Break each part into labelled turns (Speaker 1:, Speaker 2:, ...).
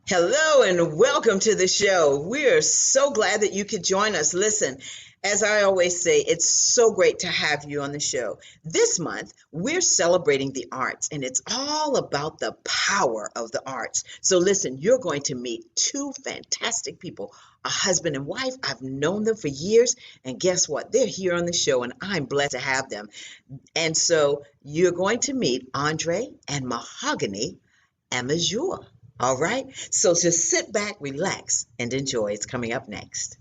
Speaker 1: Hello and welcome to the show. We are so glad that you could join us. Listen, as I always say, it's so great to have you on the show. This month, we're celebrating the arts, and it's all about the power of the arts. So, listen, you're going to meet two fantastic people, a husband and wife. I've known them for years, and guess what? They're here on the show, and I'm blessed to have them. And so, you're going to meet Andre and Mahogany Amazure. All right. So just sit back, relax, and enjoy. It's coming up next.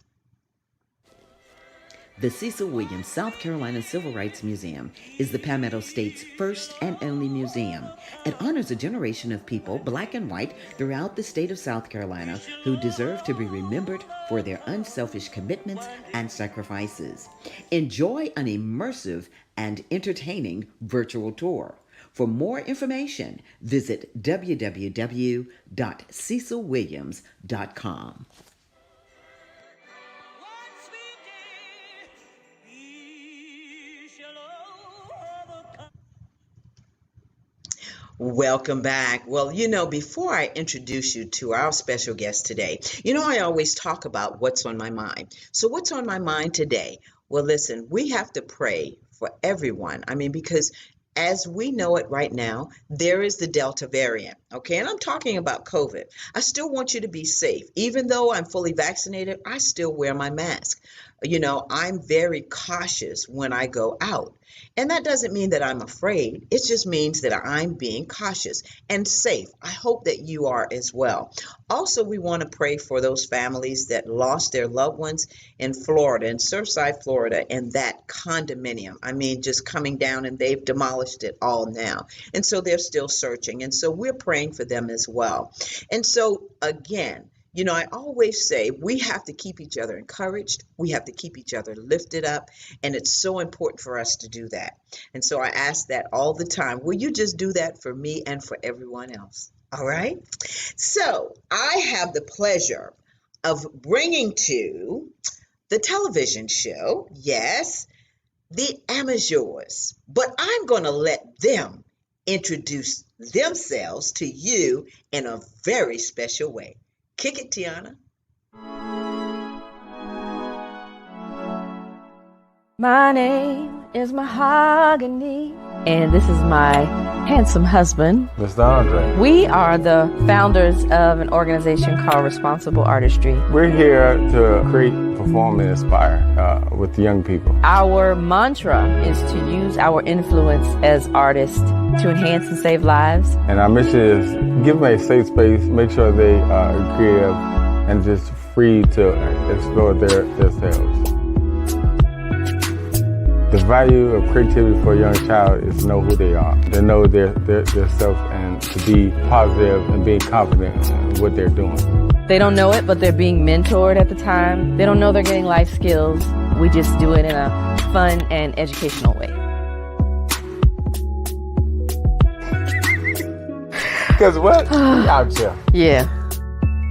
Speaker 2: The Cecil Williams South Carolina Civil Rights Museum is the Palmetto State's first and only museum. It honors a generation of people, black and white, throughout the state of South Carolina who deserve to be remembered for their unselfish commitments and sacrifices. Enjoy an immersive and entertaining virtual tour. For more information, visit www.cecilwilliams.com.
Speaker 1: Welcome back. Well, before I introduce you to our special guest today, I always talk about what's on my mind. So, what's on my mind today? Well, listen, we have to pray for everyone. Because as we know it right now, there is the Delta variant, okay? And I'm talking about COVID. I still want you to be safe. Even though I'm fully vaccinated, I still wear my mask. I'm very cautious when I go out. And that doesn't mean that I'm afraid. It just means that I'm being cautious and safe. I hope that you are as well. Also, we want to pray for those families that lost their loved ones in Florida, in Surfside, Florida, and that condominium. Just coming down, and they've demolished it all now. And so they're still searching. And so we're praying for them as well. And so, again, I always say we have to keep each other encouraged. We have to keep each other lifted up. And it's so important for us to do that. And so I ask that all the time. Will you just do that for me and for everyone else? All right. So I have the pleasure of bringing to the television show, yes, the Amateurs. But I'm going to let them introduce themselves to you in a very special way. Kick it, Tiana.
Speaker 3: My name is Mahogany, and this is my handsome husband,
Speaker 4: Mr. Andre.
Speaker 3: We are the founders of an organization called Responsible Artistry.
Speaker 4: We're here to create, perform, and inspire with the young people.
Speaker 3: Our mantra is to use our influence as artists to enhance and save lives.
Speaker 4: And our mission is give them a safe space, make sure they are creative and just free to explore themselves. The value of creativity for a young child is to know who they are, to know their self, and to be positive and being confident in what they're doing.
Speaker 3: They don't know it, but they're being mentored at the time. They don't know they're getting life skills. We just do it in a fun and educational way.
Speaker 4: Because what? We out here.
Speaker 3: Yeah.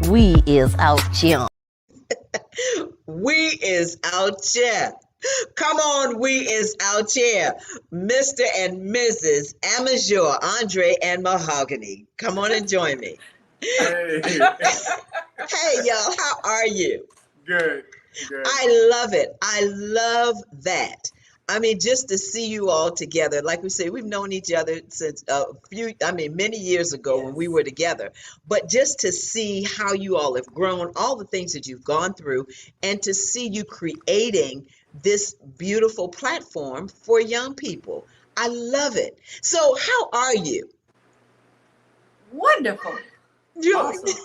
Speaker 3: We is out here.
Speaker 1: We is out here. Come on, we is out here. Mr. and Mrs. Amazure, Andre and Mahogany. Come on and join me.
Speaker 5: Hey.
Speaker 1: Hey, y'all, how are you?
Speaker 5: Good.
Speaker 1: I love it. I love that. Just to see you all together. Like we say, we've known each other since many years ago when we were together. But just to see how you all have grown, all the things that you've gone through, and to see you creating this beautiful platform for young people. I love it. So how are you?
Speaker 6: Wonderful. Awesome.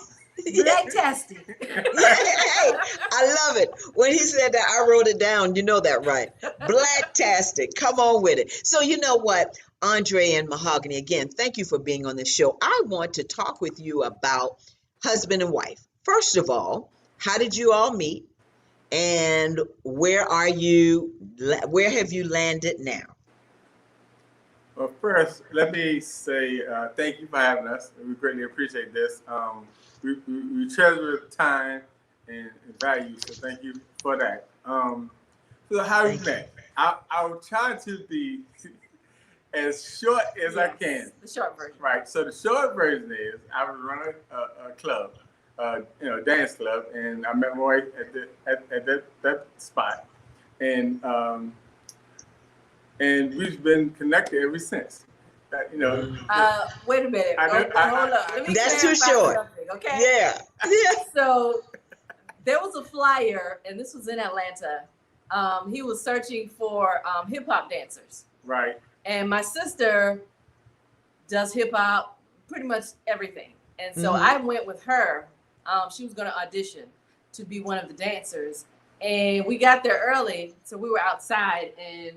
Speaker 6: Blacktastic.
Speaker 1: Hey, I love it. When he said that, I wrote it down. You know that, right? Blacktastic. Come on with it. So you know what, Andre and Mahogany, again, thank you for being on this show. I want to talk with you about husband and wife. First of all, how did you all meet? And where have you landed now?
Speaker 5: Well, first, let me say thank you for having us. We greatly appreciate this. We treasure time and value, so thank you for that. So how we met? I'll try to be as short as I can.
Speaker 6: The short version.
Speaker 5: Right. So the short version is I was running a club, dance club, and I met my wife at that spot, and we've been connected ever since.
Speaker 6: Wait a minute. Hold up. Let me
Speaker 1: That's too
Speaker 6: clarify
Speaker 1: short.
Speaker 6: something, okay?
Speaker 1: Yeah. Yeah.
Speaker 6: So there was a flyer, and this was in Atlanta. He was searching for hip hop dancers.
Speaker 5: Right.
Speaker 6: And my sister does hip hop, pretty much everything. And so
Speaker 1: Mhm.
Speaker 6: I went with her. She was going to audition to be one of the dancers. And we got there early. So we were outside, and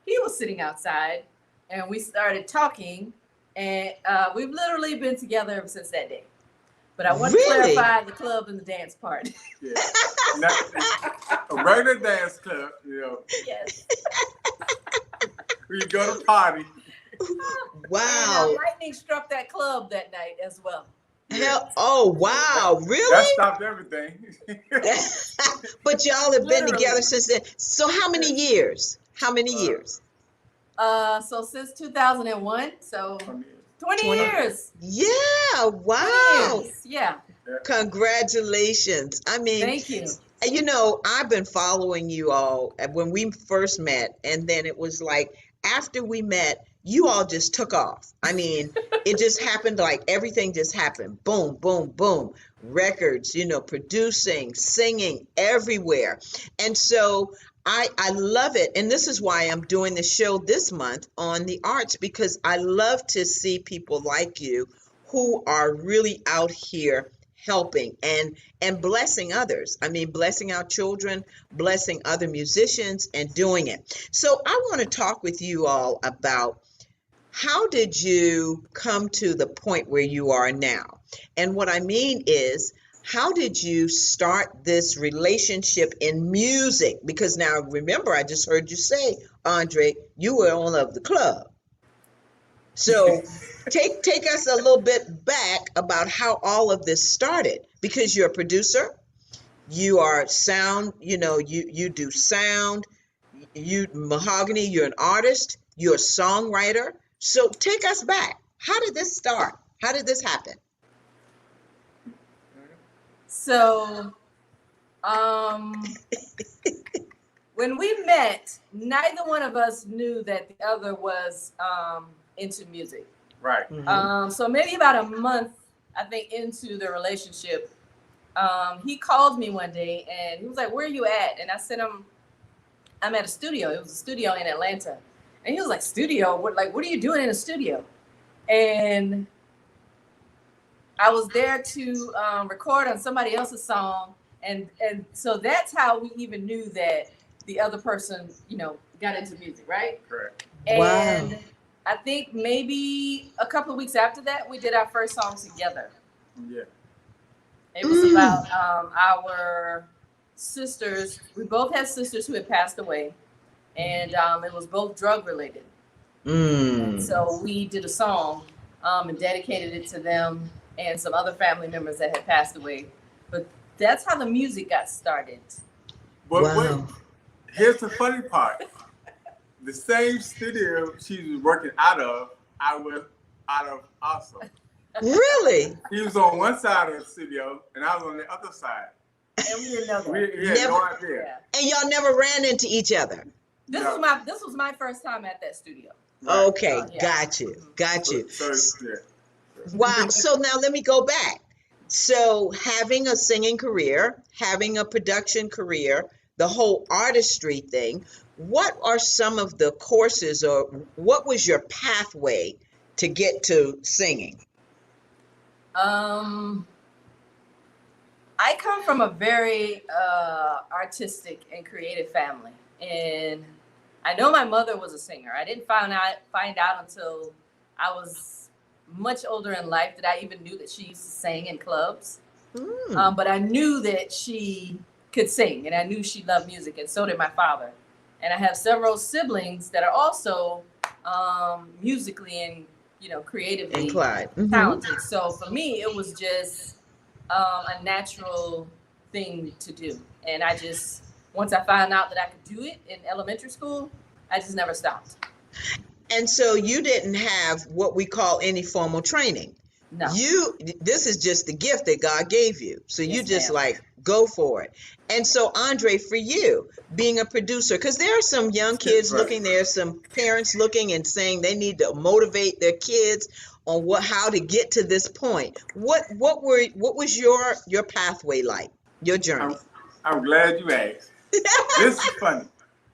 Speaker 6: he was sitting outside. And we started talking. And we've literally been together ever since that day. But I want
Speaker 1: Really?
Speaker 6: to clarify the club and the dance part.
Speaker 5: Yeah. A regular dance club,
Speaker 6: Yes.
Speaker 5: where you go to party.
Speaker 1: Wow.
Speaker 6: And lightning struck that club that night as well.
Speaker 1: Hell, oh, wow.
Speaker 5: That
Speaker 1: Really?
Speaker 5: stopped everything.
Speaker 1: But y'all have been
Speaker 6: Literally.
Speaker 1: together since then. So how many years? How many years?
Speaker 6: So since 2001, so 20
Speaker 1: 20.
Speaker 6: years.
Speaker 1: Yeah.
Speaker 6: 20
Speaker 1: Wow.
Speaker 6: years. Yeah.
Speaker 1: Congratulations. I mean,
Speaker 6: Thank you.
Speaker 1: I've been following you all when we first met, and then it was like after we met, you all just took off. I mean, it just happened, like everything just happened. Boom, boom, boom. Records, producing, singing everywhere. And so I love it. And this is why I'm doing the show this month on the arts, because I love to see people like you who are really out here helping and blessing others. I mean, blessing our children, blessing other musicians, and doing it. So I want to talk with you all about how did you come to the point where you are now? And what I mean is, how did you start this relationship in music? Because now remember, I just heard you say, Andre, you were owner of the club. So take us a little bit back about how all of this started, because you're a producer, you are sound, you do sound, you mahogany, you're an artist, you're a songwriter. So take us back. How did this start? How did this happen?
Speaker 6: So when we met, neither one of us knew that the other was into music.
Speaker 5: Right.
Speaker 1: Mhm.
Speaker 6: So maybe about a month, I think, into the relationship, he called me one day and he was like, "Where are you at?" And I said, I'm at a studio. It was a studio in Atlanta. And he was like, "Studio? What are you doing in a studio?" And I was there to record on somebody else's song. And so that's how we even knew that the other person, got into music, right?
Speaker 5: Correct.
Speaker 6: And
Speaker 1: Wow.
Speaker 6: I think maybe a couple of weeks after that, we did our first song together.
Speaker 5: Yeah.
Speaker 6: It was about our sisters. We both had sisters who had passed away, and it was both drug related. And so we did a song and dedicated it to them and some other family members that had passed away. But that's how the music got started.
Speaker 5: But
Speaker 1: Wow.
Speaker 5: wait, here's the funny part. The same studio she was working out of, I was out of also.
Speaker 1: Really?
Speaker 5: He was on one side of the studio, and I was on the other side.
Speaker 6: And we didn't know that.
Speaker 5: We had no idea.
Speaker 6: Yeah.
Speaker 1: And y'all never ran into each other?
Speaker 6: This
Speaker 5: No.
Speaker 6: was my first time at that studio.
Speaker 5: Right.
Speaker 1: Okay,
Speaker 6: Yeah.
Speaker 1: got you.
Speaker 5: So, yeah.
Speaker 1: Wow. So now let me go back. So having a singing career, having a production career, the whole artistry thing, what are some of the courses, or what was your pathway to get to singing?
Speaker 6: I come from a very artistic and creative family, and I know my mother was a singer. I didn't find out until I was much older in life that I even knew that she used to sing in clubs. But I knew that she could sing, and I knew she loved music, and so did my father. And I have several siblings that are also musically and creatively
Speaker 1: Inclined.
Speaker 6: talented. So for me, it was just a natural thing to do. And once I found out that I could do it in elementary school, I just never stopped.
Speaker 1: And so you didn't have what we call any formal training.
Speaker 6: No.
Speaker 1: This is just the gift that God gave you. So you
Speaker 6: Yes,
Speaker 1: just
Speaker 6: ma'am.
Speaker 1: like go for it. And so Andre, for you being a producer, because there are some young kids
Speaker 5: Right.
Speaker 1: looking, there's some parents looking and saying they need to motivate their kids on how to get to this point. What was your pathway like, your
Speaker 5: I'm
Speaker 1: journey?
Speaker 5: I'm glad you asked. This is funny.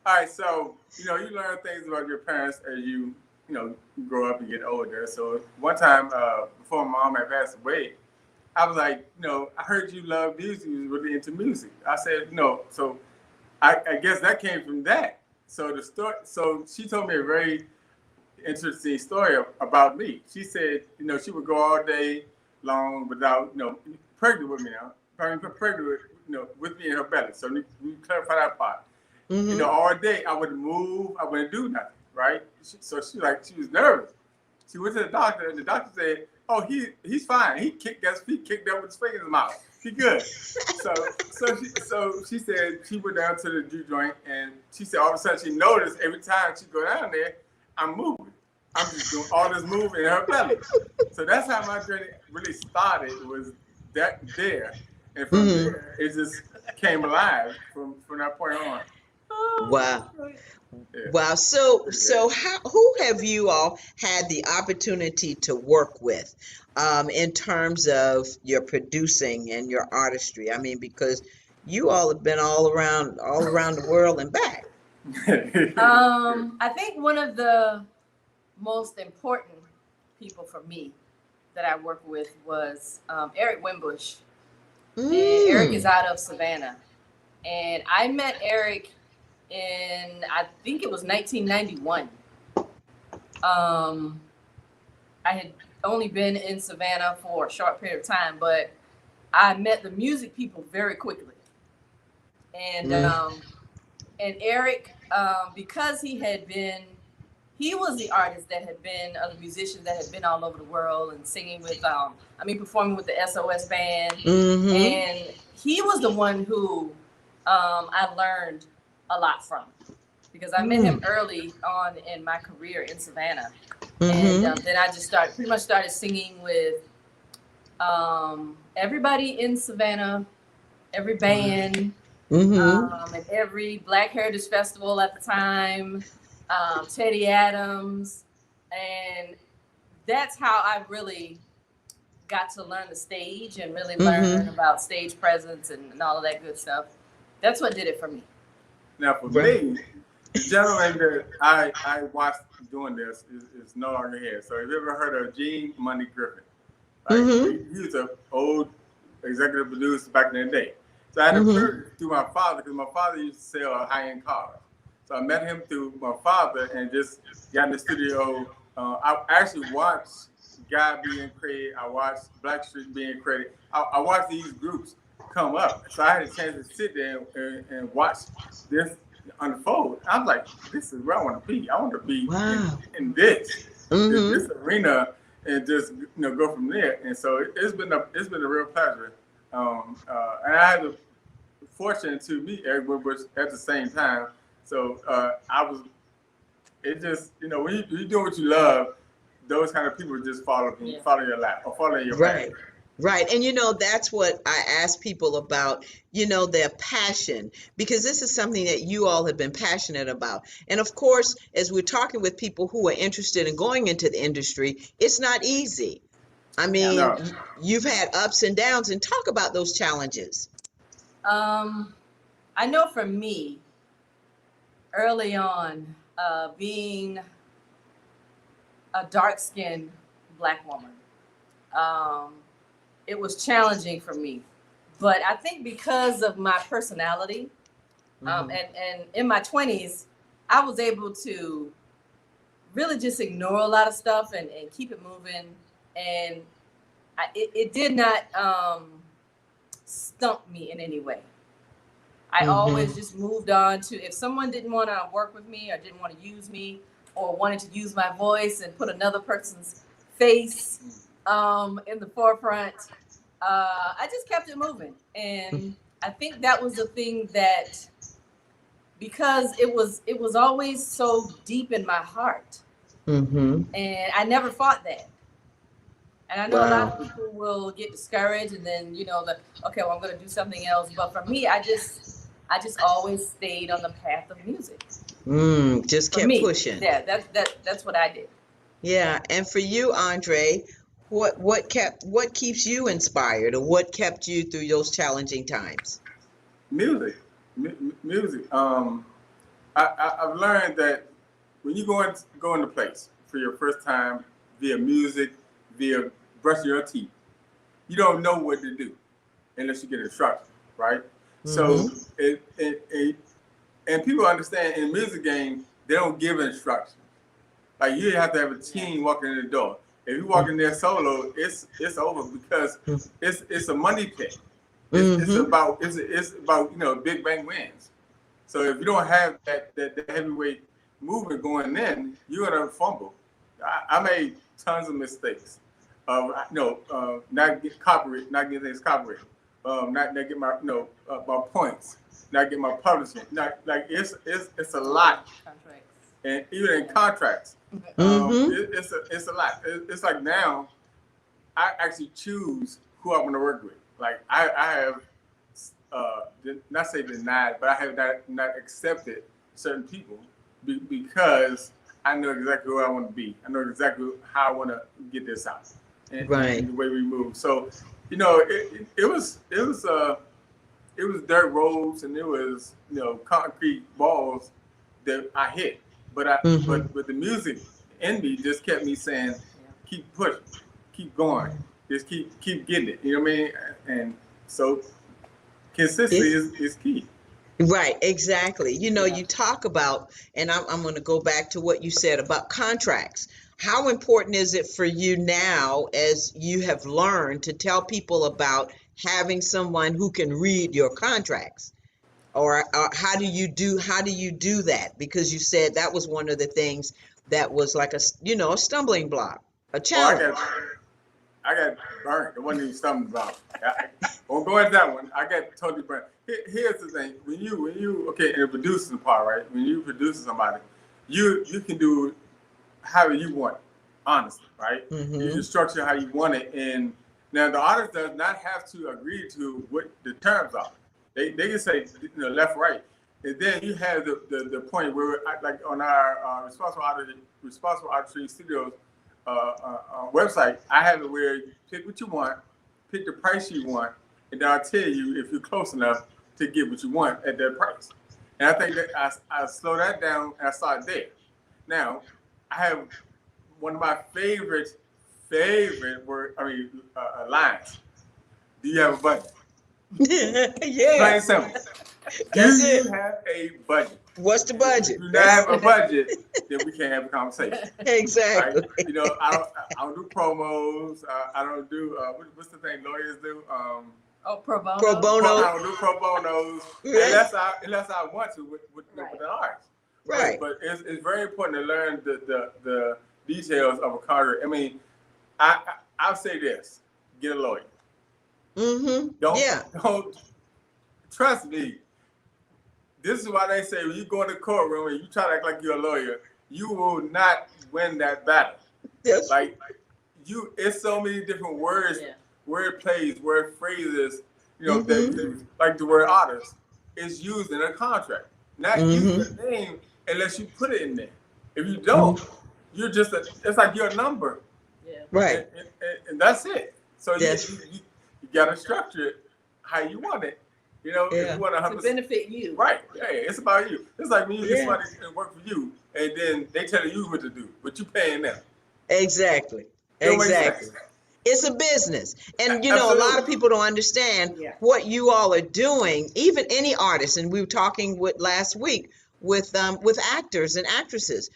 Speaker 5: All right, so you learn things about your parents as you grow up and get older. So one time, before my mom had passed away, I was like, I heard you love music, you was really into music. I said, so I guess that came from that. So so she told me a very interesting story about me. She said, she would go all day long without, pregnant with me now, pregnant with, with me in her belly. So we clarify that part.
Speaker 1: Mm-hmm.
Speaker 5: All day I wouldn't move, I wouldn't do nothing, right? So she was nervous. She went to the doctor, and the doctor said, "Oh, he's fine. He kicked up with his finger in his mouth. He good." So she said she went down to the juke joint, and she said all of a sudden she noticed every time she go down there, I'm moving. I'm just doing all this moving in her belly. So that's how my journey really started. Was that there, and from there it just came alive from that point on.
Speaker 1: Wow.
Speaker 5: Yeah.
Speaker 1: Wow. So who have you all had the opportunity to work with in terms of your producing and your artistry? I mean, because you all have been all around the world and back.
Speaker 6: I think one of the most important people for me that I worked with was Eric Wimbush. And Eric is out of Savannah. And I met Eric in, I think it was 1991. I had only been in Savannah for a short period of time, but I met the music people very quickly. And Eric, because he was the artist that had been the musician that had been all over the world and singing with, performing with the SOS band.
Speaker 1: Mm-hmm.
Speaker 6: And he was the one who I learned a lot from, because I met him early on in my career in Savannah. And then I just started singing with everybody in Savannah, every band, and every Black Heritage Festival at the time, Teddy Adams. And that's how I really got to learn the stage and really learn about stage presence and all of that good stuff. That's what did it for me.
Speaker 5: Now, for me, the gentleman that I watched doing this is no longer here. So, have you ever heard of Gene Money Griffin? He was an old executive producer back in the day. So, I had a privilege through my father, because my father used to sell high-end cars. So, I met him through my father and just got in the studio. I actually watched Guy being created. I watched Blackstreet being created. I watched these groups come up. So I had a chance to sit there and watch this unfold. I was like, this is where I want to be. I want to be in this arena and just go from there. And so it's been a real pleasure. And I had the fortune to meet Eric Woodbush at the same time. So it just when you do what you love, those kind of people just follow your lap or follow your path.
Speaker 1: Right. And that's what I ask people about, their passion, because this is something that you all have been passionate about. And of course, as we're talking with people who are interested in going into the industry, it's not easy. I mean, you've had ups and downs, and talk about those challenges.
Speaker 6: I know for me, early on, being a dark-skinned Black woman, it was challenging for me. But I think because of my personality, and in my 20s, I was able to really just ignore a lot of stuff and keep it moving. And it did not stump me in any way. I always just moved on to, if someone didn't want to work with me or didn't want to use me or wanted to use my voice and put another person's face in the forefront, I just kept it moving. And I think that was the thing that, because it was always so deep in my heart, and I never fought that. And I know a lot
Speaker 1: Wow.
Speaker 6: of people will get discouraged and then, okay, well, I'm going to do something else. But for me, I just always stayed on the path of music.
Speaker 1: Just
Speaker 6: For
Speaker 1: kept
Speaker 6: me,
Speaker 1: pushing.
Speaker 6: yeah, that's what I did.
Speaker 1: Yeah. And for you, Andre, what keeps you inspired, or what kept you through those challenging times?
Speaker 5: Music, music. I've learned that when you go into place for your first time via music, via brushing your teeth, you don't know what to do unless you get instruction, right? So
Speaker 1: Mm-hmm.
Speaker 5: and people understand in the music game they don't give instructions. Like you have to have a team walking in the door. If you walk in there solo, it's over because it's a money pit. It's
Speaker 1: Mm-hmm.
Speaker 5: about big bang wins. So if you don't have that heavyweight movement going in, you're gonna fumble. I made tons of mistakes. Not get copyright, not get things copyrighted, not get my my points, not get my publishing. Not like it's a lot,
Speaker 6: Contracts.
Speaker 5: and even in contracts,
Speaker 1: Mm-hmm.
Speaker 5: it's a lot. It's like now I actually choose who I want to work with. Like I have not say denied, but I have not accepted certain people because I know exactly who I want to be. I know exactly how I want to get this out, and
Speaker 1: Right.
Speaker 5: the way we move. So, it was dirt roads and it was concrete balls that I hit, but
Speaker 1: Mm-hmm.
Speaker 5: but the music in me just kept me saying, keep pushing, keep going, just keep getting it. You know what I mean? And so consistency is key.
Speaker 1: Right, exactly.
Speaker 6: Yeah.
Speaker 1: You talk about, and I'm going to go back to what you said about contracts. How important is it for you now, as you have learned, to tell people about having someone who can read your contracts? Or how do you do that? Because you said that was one of the things that was like a stumbling block, a
Speaker 5: Oh,
Speaker 1: challenge.
Speaker 5: I got burnt. It wasn't even something about. I won't go into that one. I got totally burnt. Here's the thing: when you okay in the producing part, right? When you produce somebody, you can do however you want it, honestly, right? You
Speaker 1: Mm-hmm.
Speaker 5: can structure how you want it, and now the artist does not have to agree to what the terms are. They can say left right, and then you have the point where like on our responsible artistry studios website, I have it where you pick what you want, pick the price you want, and then I'll tell you if you're close enough to get what you want at that price. And I think that I slow that down and I start there. Now, I have one of my favorite lines. Do you have a budget? Plain
Speaker 1: Yeah,
Speaker 5: and simple. Do
Speaker 1: that's it.
Speaker 5: you have a budget?
Speaker 1: What's the
Speaker 5: If you
Speaker 1: budget?
Speaker 5: do not
Speaker 1: That's
Speaker 5: have a budget, then we can't have a conversation. Right?
Speaker 1: exactly.
Speaker 5: I don't do promos. I don't do what's the thing lawyers do.
Speaker 6: Oh, pro
Speaker 1: Pro
Speaker 6: bono.
Speaker 1: bono.
Speaker 5: I don't do pro bonos
Speaker 1: Right.
Speaker 5: unless I want to with
Speaker 6: Right.
Speaker 5: an artist.
Speaker 1: Right.
Speaker 5: But it's very important to learn the details of a contract. I mean, I'll say this: get a lawyer.
Speaker 1: Mm-hmm. Yeah.
Speaker 5: Don't trust me. This is why they say when you go in the courtroom and you try to act like you're a lawyer, you will not win that battle.
Speaker 1: Yes.
Speaker 5: Like it's so many different words, word plays, word phrases, that we use, like the word artist is used in a contract. Not use the name unless you put it in there. If you don't, you're just it's like you're a number.
Speaker 6: Yeah.
Speaker 1: Right.
Speaker 5: And that's it. So
Speaker 1: Yes.
Speaker 5: you gotta structure it how you want it. If
Speaker 1: Yeah.
Speaker 5: you want
Speaker 6: To benefit you.
Speaker 5: right. Hey, it's about you. It's like when you get
Speaker 1: Yeah.
Speaker 5: somebody to work for you, and then they tell you what to do, but you paying them.
Speaker 1: Exactly.
Speaker 5: It don't make
Speaker 1: Exactly.
Speaker 5: sense.
Speaker 1: It's a business. And a
Speaker 5: Absolutely.
Speaker 1: lot of people don't understand what you all are doing, even any artist. And we were talking last week with actors and actresses.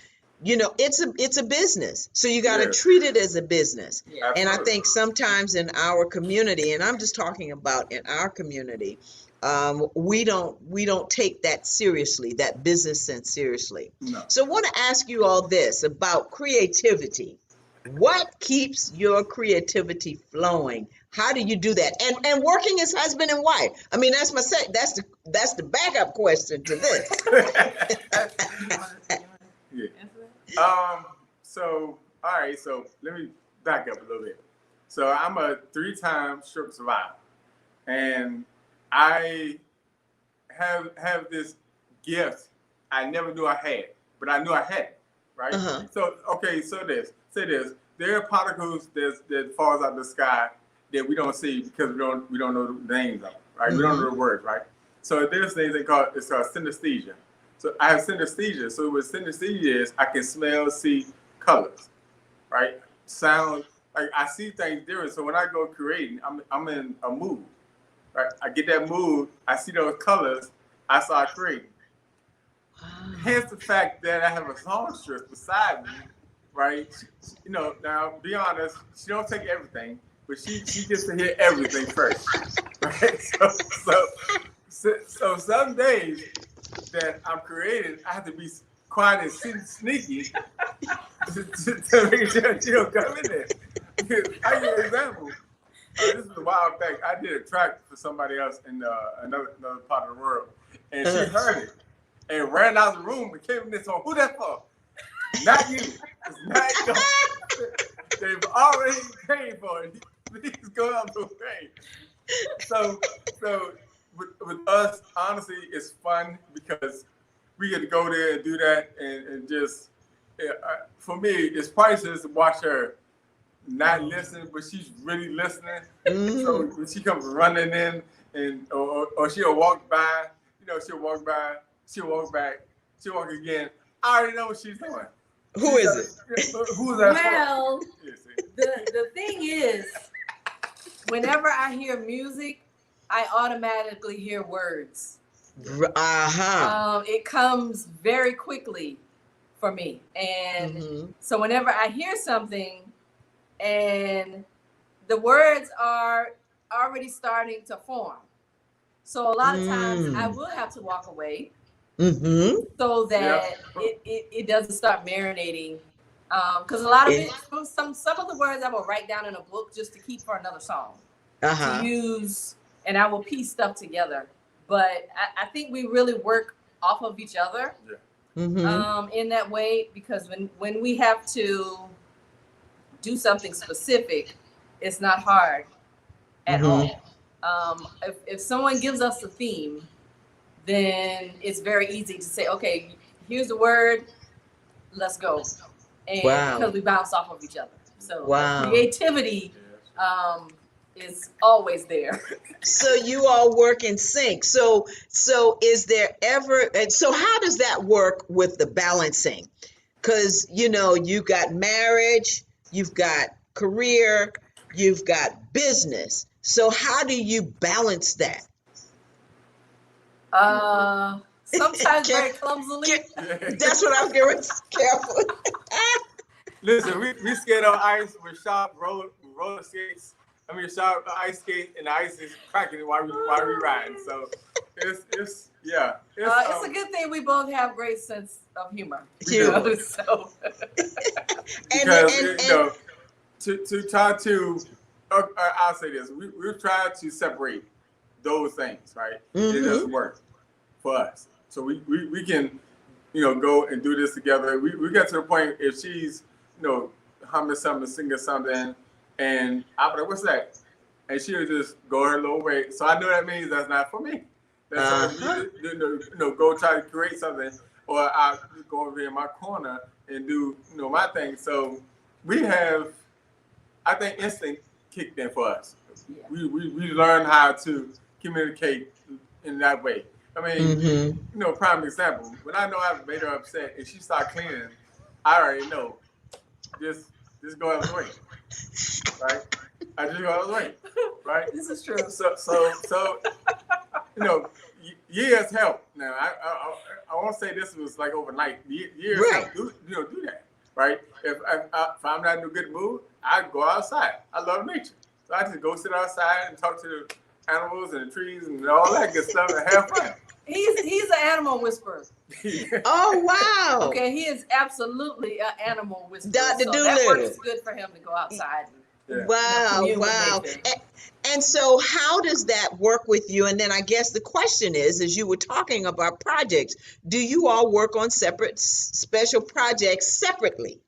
Speaker 1: It's a business. So you got to treat it as a business.
Speaker 6: Yeah.
Speaker 1: And I
Speaker 5: Absolutely.
Speaker 1: think sometimes in our community, and I'm just talking about in our community, we don't take that seriously, that business sense seriously.
Speaker 5: No.
Speaker 1: So I want to ask you all this about creativity. What keeps your creativity flowing? How do you do that? And working as husband and wife. I mean, that's the backup question to this.
Speaker 5: Yeah. So all right. So let me back up a little bit. So I'm a 3-time stroke survivor, and I have this gift I never knew I had, but I knew I had it, right? So okay, so say this. There are particles that falls out of the sky that we don't see because we don't know the names of them, right? We don't know the words, right? So there's things it's called synesthesia. So I have synesthesia. So what synesthesia is, I can smell, see colors, right? Sound, like I see things different. So when I go creating, I'm in a mood, right? I get that mood, I see those colors, I start creating. Hence the fact that I have a songstress beside me, right? You know, now be honest, she don't take everything, but she gets to hear everything first, right? So some days that I'm creating, I have to be quiet and sneaky to make sure she don't come in there. Because I give you an example. This is a wild fact. I did a track for somebody else in another part of the world, and she heard it and ran out of the room and came in this song. Who that for? Not you. It's not you. They've already paid for it. Please go out the way. So with us, honestly, it's fun because we get to go there and do that, and just for me, it's priceless to watch her not listening, but she's really listening. So when she comes running in, and or she'll walk by, you know, she'll walk back, she'll walk again. I already know what she's doing.
Speaker 1: Who is it?
Speaker 5: Who's that?
Speaker 6: Well, the thing is, whenever I hear music, I automatically hear words. It comes very quickly for me. And so whenever I hear something and the words are already starting to form, so a lot of times I will have to walk away so that it doesn't start marinating. Because a lot of it, some of the words I will write down in a book just to keep for another song to use, and I will piece stuff together. But I think we really work off of each other in that way, because when we have to do something specific, it's not hard at all. If someone gives us a theme, then it's very easy to say, okay, here's the word, let's go. And because we bounce off of each other. So creativity is always there.
Speaker 1: So you all work in sync. So is there ever, and so how does that work with the balancing? Because, you know, you've got marriage, you've got career, you've got business. So how do you balance that?
Speaker 6: Sometimes very clumsily.
Speaker 1: That's what I was getting careful.
Speaker 5: Listen, we skate on ice with sharp roller skates. I mean, sharp ice skate, and the ice is cracking while we riding. So it's a good thing we both have great sense of humor. So because you know, to try to, I'll say this: we've tried to separate those things, right? It doesn't work for us. So we can, you know, go and do this together. We get to the point if she's, you know, humming something, singing something, and I'm like, what's that? And she'll just go her little way. So I know that means that's not for me. That's you know, go try to create something, or I go over here in my corner and do, you know, my thing. So we have, I think, instinct kicked in for us. We learn how to communicate in that way. I mean, you know, prime example. When I know I've made her upset and she start cleaning, I already know. Just go out of the way, right? I just go out of the way, right?
Speaker 6: This is true.
Speaker 5: So you know, years help. Now I won't say this was like overnight. Years help do that, right? If I'm not in a good mood, I go outside. I love nature, so I just go sit outside and talk to the animals and the trees and all that good stuff and have fun.
Speaker 6: He's an animal whisperer.
Speaker 1: Oh, wow.
Speaker 6: Okay, he is absolutely an animal whisperer.
Speaker 1: Dr.
Speaker 6: So
Speaker 1: Doolittle.
Speaker 6: that works good for him to go outside.
Speaker 1: Wow. And so how does that work with you? And then I guess the question is, as you were talking about projects, do you all work on separate special projects separately?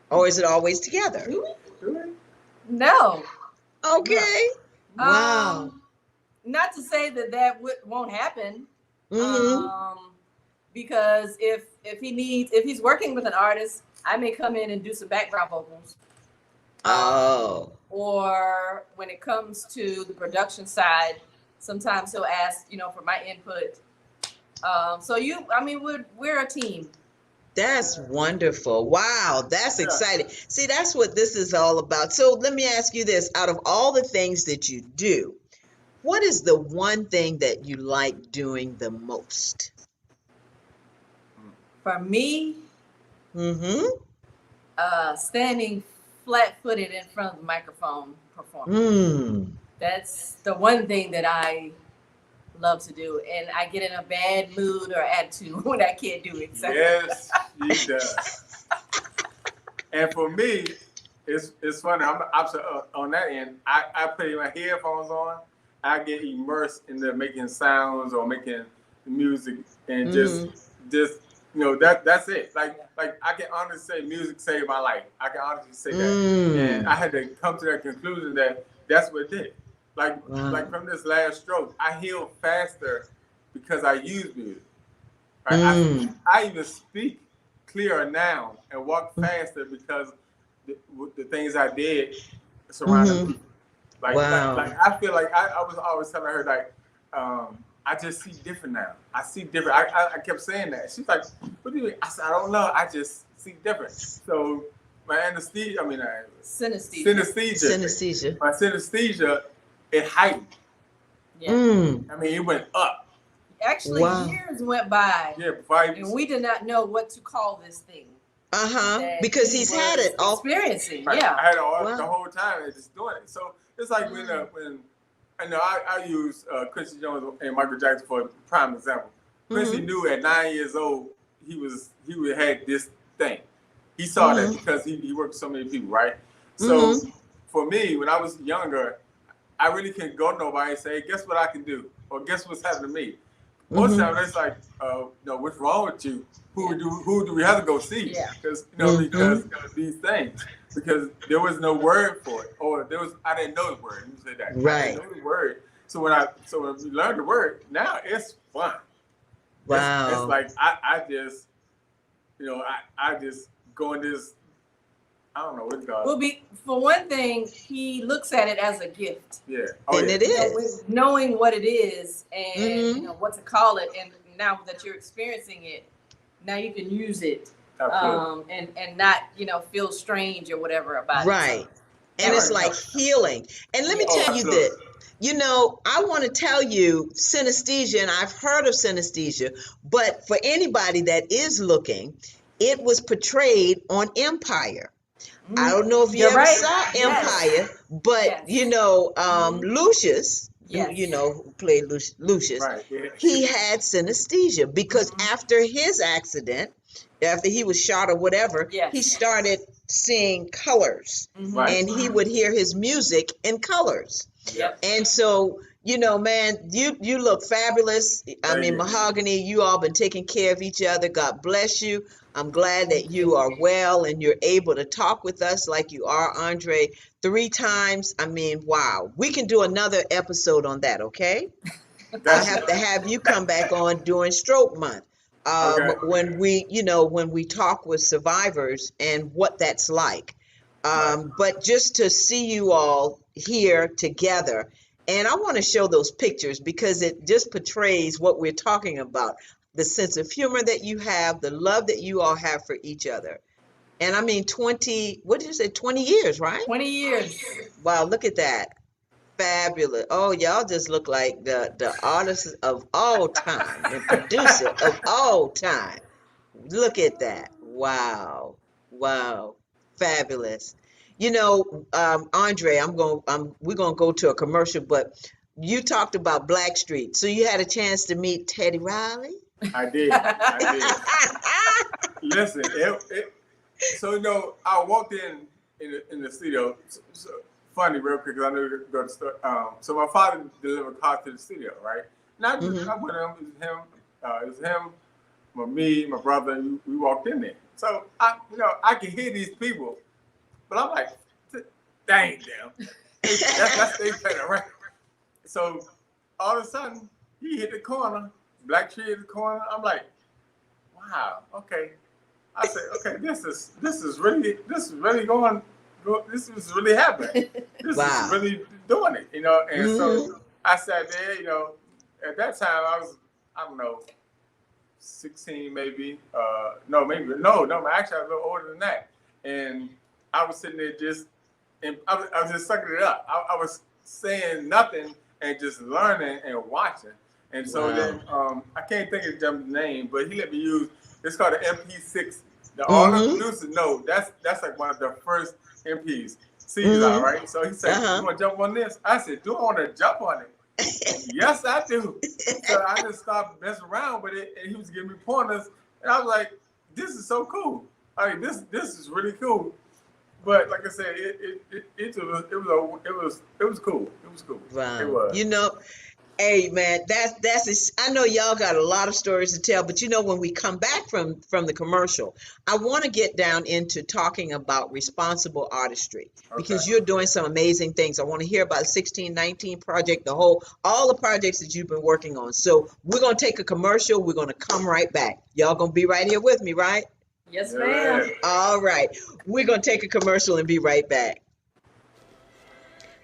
Speaker 1: Or is it always together?
Speaker 6: No.
Speaker 1: Okay. Wow.
Speaker 6: Not to say that won't happen.
Speaker 1: Mm-hmm.
Speaker 6: Because if he's working with an artist, I may come in and do some background vocals.
Speaker 1: Oh.
Speaker 6: Or when it comes to the production side, sometimes he'll ask, for my input. We're a team.
Speaker 1: That's wonderful. Wow, that's exciting. See, that's what this is all about. So let me ask you this. Out of all the things that you do, what is the one thing that you like doing the most?
Speaker 6: For me,
Speaker 1: Mm-hmm.
Speaker 6: standing flat-footed in front of the microphone performing.
Speaker 1: Mm.
Speaker 6: That's the one thing that I love to do, and I get in a bad mood or attitude when I can't do it.
Speaker 5: Yes, she does. And for me, it's funny. I'm on that end. I put my headphones on. I get immersed in the making sounds or making music, and just that's it. Like I can honestly say music saved my life. I can honestly say that, and I had to come to that conclusion that that's what it did. Like from this last stroke, I healed faster because I use music. Right? I even speak clearer now and walk faster because the things I did surrounding me. Like I feel like I was always telling her I just see different now. I see different. I kept saying that. She's like, "What do you mean?" I said, "I don't know. I just see different." So my anesthesia,
Speaker 1: synesthesia.
Speaker 5: My synesthesia, it heightened.
Speaker 6: Yeah.
Speaker 5: It went up.
Speaker 6: Actually, years went by.
Speaker 5: Yeah,
Speaker 6: and we did not know what to call this thing.
Speaker 1: Because he's had it all.
Speaker 6: Experiencing,
Speaker 5: right.
Speaker 6: yeah.
Speaker 5: I had it the whole time and just doing it. So it's like when I know I use Quincy Jones and Michael Jackson for a prime example. Quincy knew at 9 years old he had this thing. He saw that because he worked with so many people, right? So for me, when I was younger, I really couldn't go to nobody and say, "Guess what I can do?" or "Guess what's happened to me." Most of the time, it's like, what's wrong with you? Who do we have to go see? Because because these things. Because there was no word for it, or I didn't know the word. Let me say that.
Speaker 1: Right.
Speaker 5: I didn't know the word. So when we learned the word, now it's fun.
Speaker 1: Wow.
Speaker 5: It's like I just I just go in this. I don't know what it's called.
Speaker 6: Well, for one thing, he looks at it as a gift.
Speaker 5: Yeah.
Speaker 1: It is.
Speaker 6: Knowing what it is and what to call it, and now that you're experiencing it, now you can use it, and not feel strange or whatever about it.
Speaker 1: Right. And it's like healing. And let me tell you this. I want to tell you synesthesia, and I've heard of synesthesia, but for anybody that is looking, it was portrayed on Empire. I don't know if you ever saw Empire, but Lucius, who played Lucius, he had synesthesia because after his accident, after he was shot or whatever, he started seeing colors, and he would hear his music in colors. And so, man, you look fabulous. Mahogany, you all been taking care of each other. God bless you. I'm glad that you are well and you're able to talk with us like you are, Andre, 3 times. Wow. We can do another episode on that, okay? I have to have you come back on during Stroke Month. When we talk with survivors and what that's like. But just to see you all here together, and I want to show those pictures because it just portrays what we're talking about, the sense of humor that you have, the love that you all have for each other. And 20 years, right?
Speaker 6: 20 years.
Speaker 1: Wow, look at that. Fabulous. Oh, y'all just look like the artists of all time and producer of all time. Look at that. Wow. Fabulous. Andre, we're gonna go to a commercial, but you talked about Blackstreet. So you had a chance to meet Teddy Riley?
Speaker 5: I did. Listen, I walked in the studio. So funny, real quick, because I knew we were going to start. So my father delivered cars to the studio, right? And I went with him. It was him, me, my brother, and we walked in there. So I could hear these people, but I'm like, dang them. That's they playing around. So all of a sudden, he hit the corner, black tree in the corner. I'm like, wow, okay. I said, okay, this is really going, this is really happening. This
Speaker 1: Wow.
Speaker 5: is really doing it, you know. And
Speaker 1: Mhm.
Speaker 5: so I sat there, you know. At that time, I was, I don't know, 16 maybe. No, actually, I was a little older than that. And I was sitting there just, and I was just sucking it up. I was saying nothing and just learning and watching. And so
Speaker 1: Wow.
Speaker 5: then I can't think of the name, but he let me use. It's called an MP6. All the producers know that's like one of the first MPs. C's all right. So he said, "You want to jump on this?" I said, "Do I want to jump on it?" Yes, I do. So I just stopped messing around with it, and he was giving me pointers, and I was like, "This is so cool. I mean, this is really cool." But like I said, it was cool. It was cool.
Speaker 1: Wow.
Speaker 5: It was.
Speaker 1: You know, hey man, I know y'all got a lot of stories to tell, but you know, when we come back from the commercial, I want to get down into talking about responsible artistry because you're doing some amazing things. I want to hear about the 1619 project, all the projects that you've been working on. So we're gonna take a commercial. We're gonna come right back. Y'all gonna be right here with me, right?
Speaker 6: Yes, ma'am.
Speaker 1: All right. We're gonna take a commercial and be right back.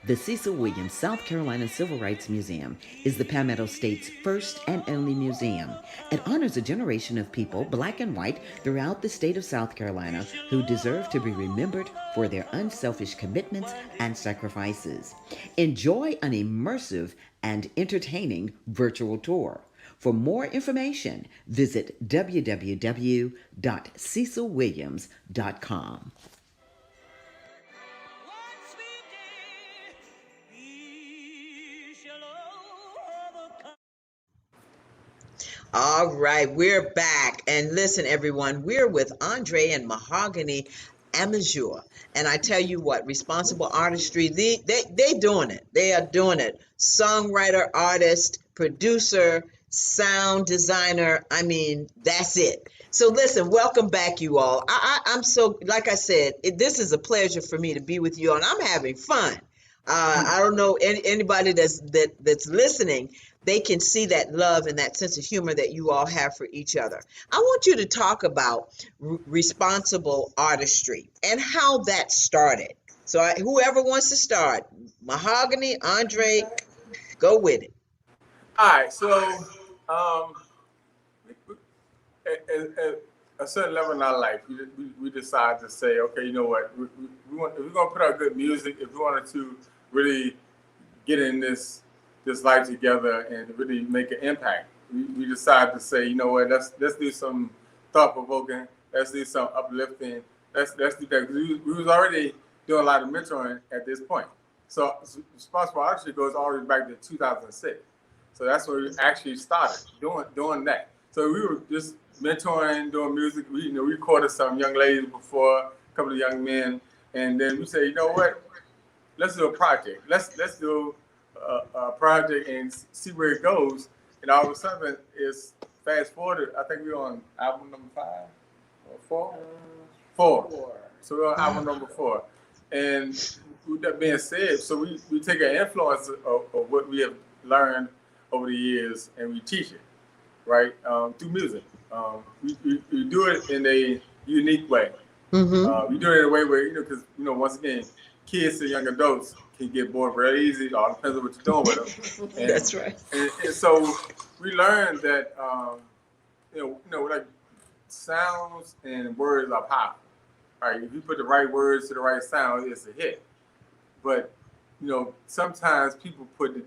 Speaker 2: The Cecil Williams South Carolina Civil Rights Museum is the Palmetto State's first and only museum. It honors a generation of people, black and white, throughout the state of South Carolina who deserve to be remembered for their unselfish commitments and sacrifices. Enjoy an immersive and entertaining virtual tour. For more information, visit www.cecilwilliams.com.
Speaker 1: All right, we're back. And listen, everyone, we're with Andre and Mahogany Amazure. And I tell you what, responsible artistry, they doing it. They are doing it. Songwriter, artist, producer, sound designer. I mean, that's it. So listen, welcome back, you all. I'm so, like I said, this is a pleasure for me to be with you all, and I'm having fun. I don't know anybody that's listening. They can see that love and that sense of humor that you all have for each other. I want you to talk about responsible artistry and how that started. So whoever wants to start, Mahogany, Andre, go with it.
Speaker 5: All right, so at a certain level in our life, we decided to say, okay, you know what, we want, if we're gonna put out good music, if we wanted to really get in this life together and really make an impact, we decided to say, you know what, let's do some thought provoking, let's do some uplifting, let's do that. We was already doing a lot of mentoring at this point. So responsible artistry goes all the way back to 2006. So that's where we actually started doing that. So we were just mentoring, doing music. We recorded some young ladies before, a couple of young men, and then we said, you know what? Let's do a project. Let's do a project and see where it goes. And all of a sudden, it's fast forwarded. I think we're on album number 5 or 4. 4. So we're on album number 4. And with that being said, so we take an influence of what we have learned over the years and we teach it, right? Through music. We do it in a unique way. Mm-hmm. We do it in a way where, because, once again, kids and young adults can get bored very easy. It all depends on what you're doing with them. And,
Speaker 1: that's right.
Speaker 5: And so we learned that, like sounds and words are powerful. Right? If you put the right words to the right sound, it's a hit. But, sometimes people put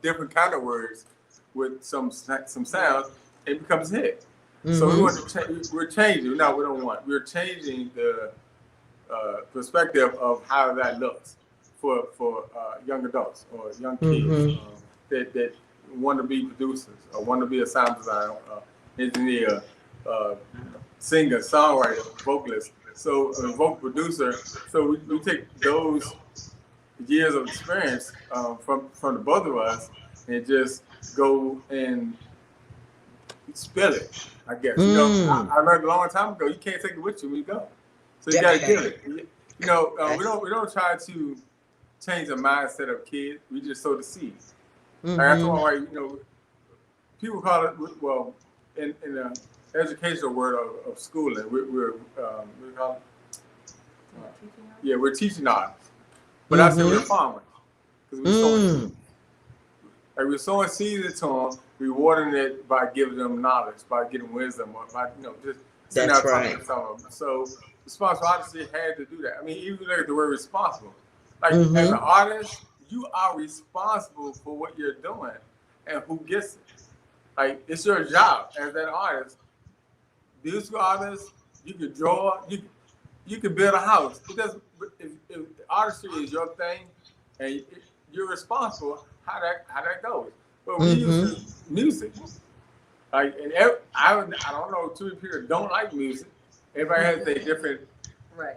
Speaker 5: different kind of words with some sounds, it becomes a hit. Mm-hmm. So we want to we're changing. No, we don't want. We're changing the perspective of how that looks for young adults or young kids mm-hmm. that want to be producers or want to be a sound designer, engineer, singer, songwriter, vocalist. So a vocal producer. So we take those years of experience from the both of us and just go and spill it, I guess. I learned a long time ago, you can't take it with you when you go. So you got to give it. We don't try to change the mindset of kids. We just sow the seeds. Like I
Speaker 1: Mm-hmm.
Speaker 5: told my wife, people call it, well, in the educational word of schooling, we call it, we're teaching artists. But I said we're farmers because we're sowing seeds. Like we're sowing seeds into them, rewarding it by giving them knowledge, by getting wisdom, or by just sitting
Speaker 1: That's
Speaker 5: out talking
Speaker 1: right.
Speaker 5: to some of them. So responsible artists had to do that. I mean, even look at the word responsible. Like as an artist, you are responsible for what you're doing and who gets it. Like it's your job as that artist. Musical artist, you can draw, you can build a house. It doesn't. If artistry is your thing, and you're responsible, how that goes. But we use music. Like, and I don't know too many people that don't like music. Everybody has their different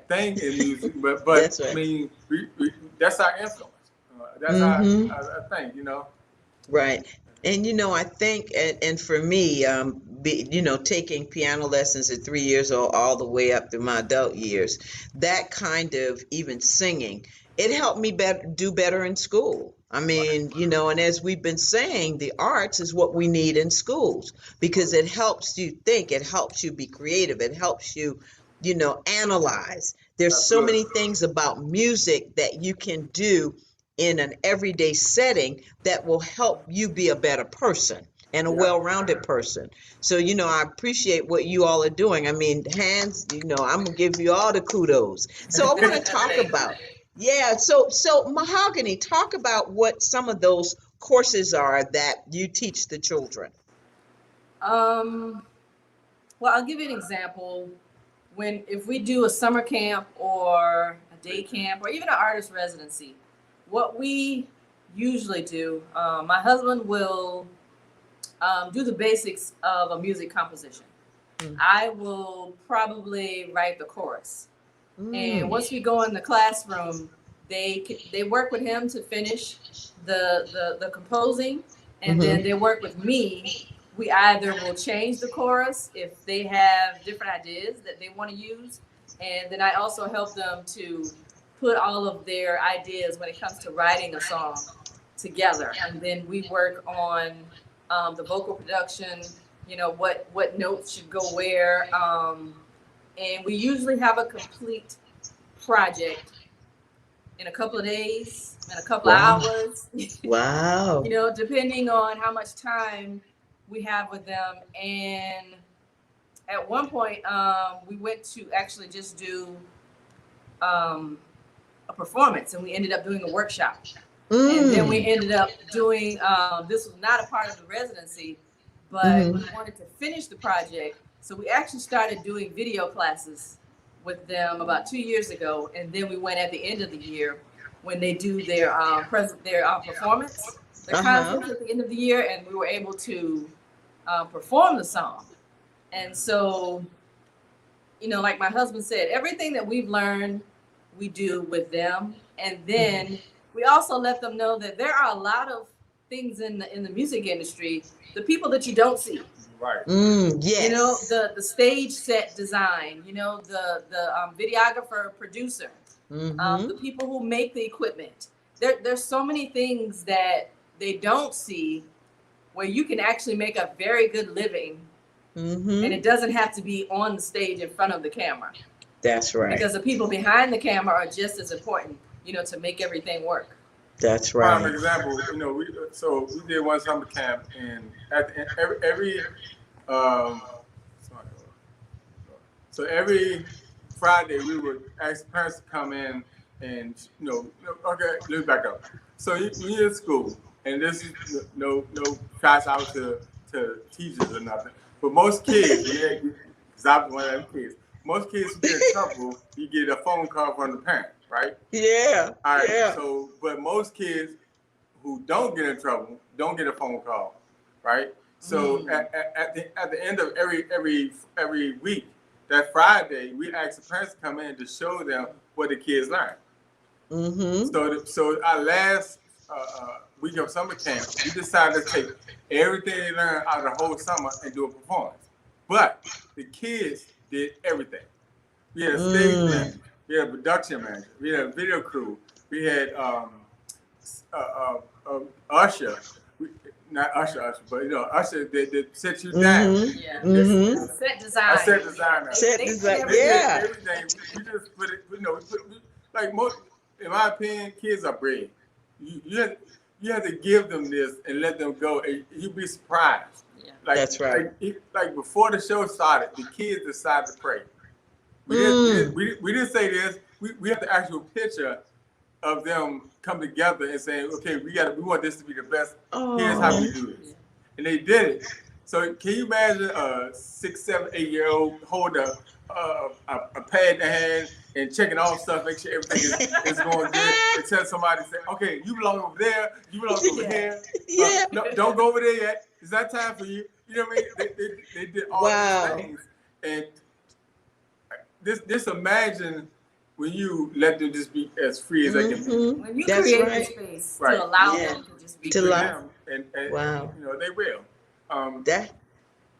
Speaker 5: thing in music, but
Speaker 1: That's right.
Speaker 5: I mean, that's our influence. That's our thing,
Speaker 1: Right. And I think, and for me, taking piano lessons at 3 years old all the way up through my adult years, that kind of even singing, it helped me do better in school. I mean, and as we've been saying, the arts is what we need in schools because it helps you think, it helps you be creative, it helps you, analyze. There's so
Speaker 5: Absolutely.
Speaker 1: many things about music that you can do in an everyday setting that will help you be a better person and a
Speaker 5: Yeah.
Speaker 1: well-rounded person. So, I appreciate what you all are doing. I mean, hands, I'm gonna give you all the kudos. So I want to talk about, so Mahogany, talk about what some of those courses are that you teach the children.
Speaker 6: Well, I'll give you an example. If we do a summer camp or a day camp or even an artist residency, what we usually do, my husband will do the basics of a music composition. I will probably write the chorus. And once we go in the classroom, they work with him to finish the composing, and then they work with me. We either will change the chorus if they have different ideas that they want to use, and then I also help them to put all of their ideas when it comes to writing a song together. And then we work on the vocal production, what notes should go where. And we usually have a complete project in a couple of days, in a couple of hours.
Speaker 1: Wow.
Speaker 6: Depending on how much time we have with them. And at one point, we went to actually just do a performance, and we ended up doing a workshop. And then we ended up doing, this was not a part of the residency, but we wanted to finish the project. So we actually started doing video classes with them about 2 years ago. And then we went at the end of the year when they do their performance, their concerts at the end of the year. And we were able to perform the song. And so, like my husband said, everything that we've learned, we do with them. And then we also let them know that there are a lot of things in the music industry, the people that you don't see.
Speaker 5: Right.
Speaker 1: Yes.
Speaker 6: The stage set design, the videographer, producer, the people who make the equipment. There's so many things that they don't see where you can actually make a very good living, and it doesn't have to be on the stage in front of the camera.
Speaker 1: That's right.
Speaker 6: Because the people behind the camera are just as important, to make everything work.
Speaker 1: That's right.
Speaker 5: Prime example, we did one summer camp, and at the, every Friday we would ask parents to come in and okay, let me back up. So we in school, and this is no shots out to teachers or nothing, but most kids, because I'm one of them kids, most kids who get in trouble, you get a phone call from the parent, right?
Speaker 1: Yeah.
Speaker 5: All right.
Speaker 1: Yeah.
Speaker 5: So, but most kids who don't get in trouble don't get a phone call, right? So at the end of every week, that Friday, we ask the parents to come in to show them what the kids learn. So our last week of summer camp, we decided to take everything they learned out of the whole summer and do a performance. But the kids did everything. We had a stage manager, we had a production manager, we had a video crew, we had Usher, not Usher, but Usher that set you down.
Speaker 6: Yeah.
Speaker 1: Mm-hmm.
Speaker 6: Set design.
Speaker 5: I set designer.
Speaker 1: Set
Speaker 6: They
Speaker 1: design.
Speaker 6: did
Speaker 1: Yeah.
Speaker 5: Everything. We just put it. Like most. In my opinion, kids are brave. You have to give them this and let them go, and you'd be surprised.
Speaker 6: Yeah.
Speaker 5: Like,
Speaker 1: That's right.
Speaker 5: Like before the show started, the kids decided to pray. We didn't say this. We have the actual picture of them come together and saying, okay, we want this to be the best. Here's how we do this. And they did it. So can you imagine a 6, 7, 8-year-old hold a pad in their hand and checking all stuff, make sure everything is going good, and tell somebody, say, okay, you belong over there, you belong over here.
Speaker 1: Yeah.
Speaker 5: No, don't go over there yet. It's not time for you. You know what I mean? They did all
Speaker 1: Wow.
Speaker 5: these things. And this imagine when you let them just be as free as they can be.
Speaker 1: Mhm.
Speaker 6: When you
Speaker 1: That's
Speaker 6: create
Speaker 1: right.
Speaker 6: the space
Speaker 5: Right.
Speaker 6: to allow
Speaker 1: Yeah.
Speaker 6: them to just be
Speaker 1: To
Speaker 6: free.
Speaker 1: allow-
Speaker 5: And
Speaker 1: Wow.
Speaker 5: they will.
Speaker 1: That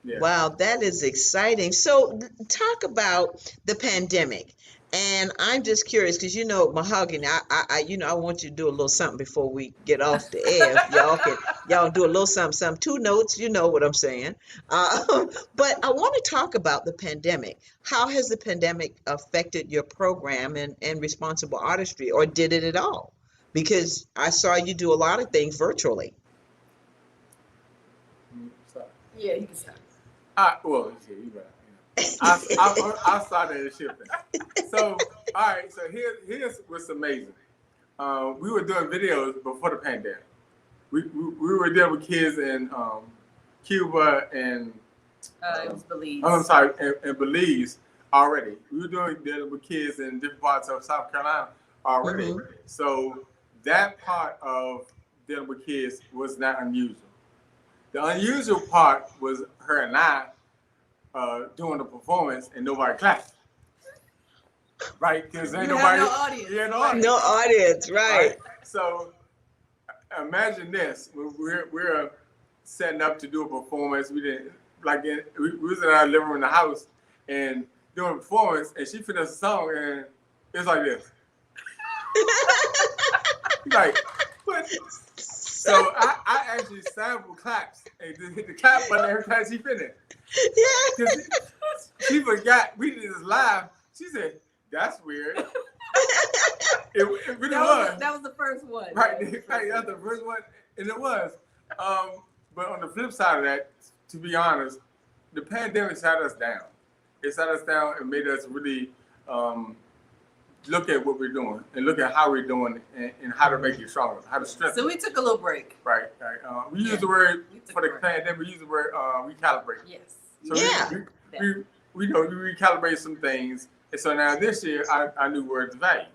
Speaker 5: Yeah.
Speaker 1: Wow, that is exciting. So talk about the pandemic. And I'm just curious because Mahogany, I want you to do a little something before we get off the air. If y'all do a little something, 2 notes, you know what I'm saying. But I want to talk about the pandemic. How has the pandemic affected your program and responsible artistry, or did it at all? Because I saw you do a lot of things virtually.
Speaker 5: Sorry.
Speaker 6: Yeah, you can stop.
Speaker 5: Well, you right. I'll start at the shifting. So, all right. So here's what's amazing. We were doing videos before the pandemic. We were dealing with kids in Cuba and
Speaker 6: It was Belize.
Speaker 5: I'm sorry, in Belize already. We were dealing with kids in different parts of South Carolina already.
Speaker 1: Mhm.
Speaker 5: So that part of dealing with kids was not unusual. The unusual part was her and I doing the performance and nobody clapped. Right? Because ain't
Speaker 6: You
Speaker 5: nobody.
Speaker 6: have no audience.
Speaker 5: Yeah, no audience.
Speaker 1: No audience, right?
Speaker 5: So imagine this: we're setting up to do a performance. We didn't we was in our living room in the house and doing a performance, and she finished the song, and it's like this. Like what? So I actually sampled claps and just hit the clap button every time she finished.
Speaker 1: Yeah.
Speaker 5: Because she forgot we did this live. She said, "That's weird." It really was.
Speaker 6: That was the first one.
Speaker 5: Right, that's the first one, and it was. But on the flip side of that, to be honest, the pandemic sat us down. It sat us down and made us really look at what we're doing and look at how we're doing it and how to make it stronger, how to strengthen.
Speaker 6: So we took a little break.
Speaker 5: Right. We use the word
Speaker 6: We took
Speaker 5: for the
Speaker 6: a break.
Speaker 5: pandemic. We use the word recalibrate.
Speaker 6: Yes.
Speaker 5: So
Speaker 1: Yeah.
Speaker 5: we recalibrate some things, and so now this year our new word is value.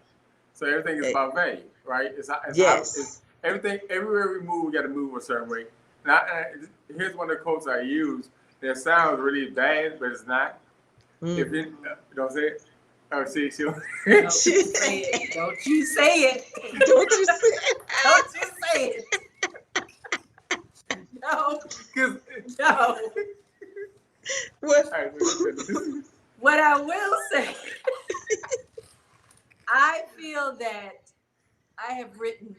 Speaker 5: So everything is about value, right?
Speaker 1: Yes.
Speaker 5: Everything. Everywhere we move, we got to move a certain way. Here's one of the quotes I use that sounds really bad, but it's not. If it, don't say it. Oh, see,
Speaker 6: Don't you say it. Don't you say it.
Speaker 1: Don't you say?
Speaker 6: Don't you say it. No.
Speaker 5: Because
Speaker 6: No.
Speaker 1: What?
Speaker 6: What I will say, I feel that I have written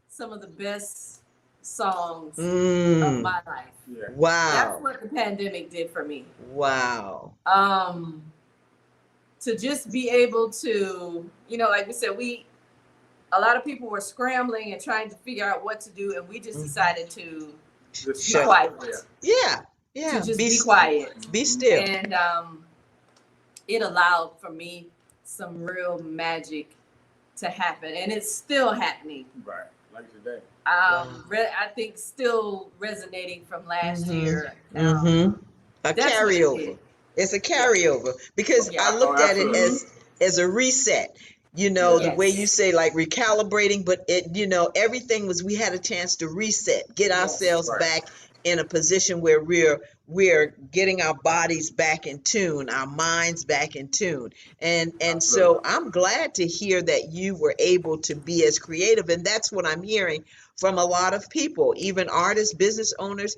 Speaker 6: some of the best songs of my life.
Speaker 5: Yeah.
Speaker 6: That's
Speaker 1: Wow.
Speaker 6: what the pandemic did for me.
Speaker 1: Wow.
Speaker 6: To just be able to, like we said, a lot of people were scrambling and trying to figure out what to do, and we just decided to
Speaker 5: Just
Speaker 6: be quiet.
Speaker 1: Yeah. Yeah.
Speaker 6: To just be quiet.
Speaker 1: Be still.
Speaker 6: And it allowed for me some real magic to happen, and it's still happening.
Speaker 5: Right, like today.
Speaker 6: I think still resonating from last year.
Speaker 1: A
Speaker 6: That's what it
Speaker 1: carryover.
Speaker 6: did.
Speaker 1: It's a carryover because
Speaker 6: Yeah.
Speaker 1: I looked at it
Speaker 5: absolutely.
Speaker 1: as a reset. The way you say like recalibrating, but everything we had a chance to reset, get ourselves
Speaker 5: Right.
Speaker 1: back in a position where we're getting our bodies back in tune, our minds back in tune. And so I'm glad to hear that you were able to be as creative. And that's what I'm hearing from a lot of people, even artists, business owners.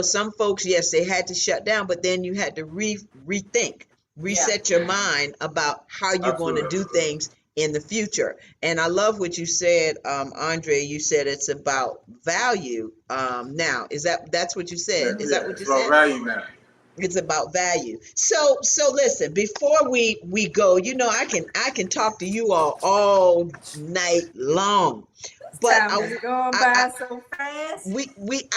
Speaker 1: Some folks, yes, they had to shut down, but then you had to rethink reset your mind about how you're going to
Speaker 5: Absolutely.
Speaker 1: do things in the future. And I love what you said, Andre. You said it's about value. Now, that's what you
Speaker 5: Yeah,
Speaker 1: said? Is
Speaker 5: yeah.
Speaker 1: that what
Speaker 5: It's
Speaker 1: you
Speaker 5: about
Speaker 1: said?
Speaker 5: value now.
Speaker 1: It's about value. So listen, before we go, I can talk to you all night long, but
Speaker 6: Time is going
Speaker 1: I
Speaker 6: by so fast.
Speaker 1: we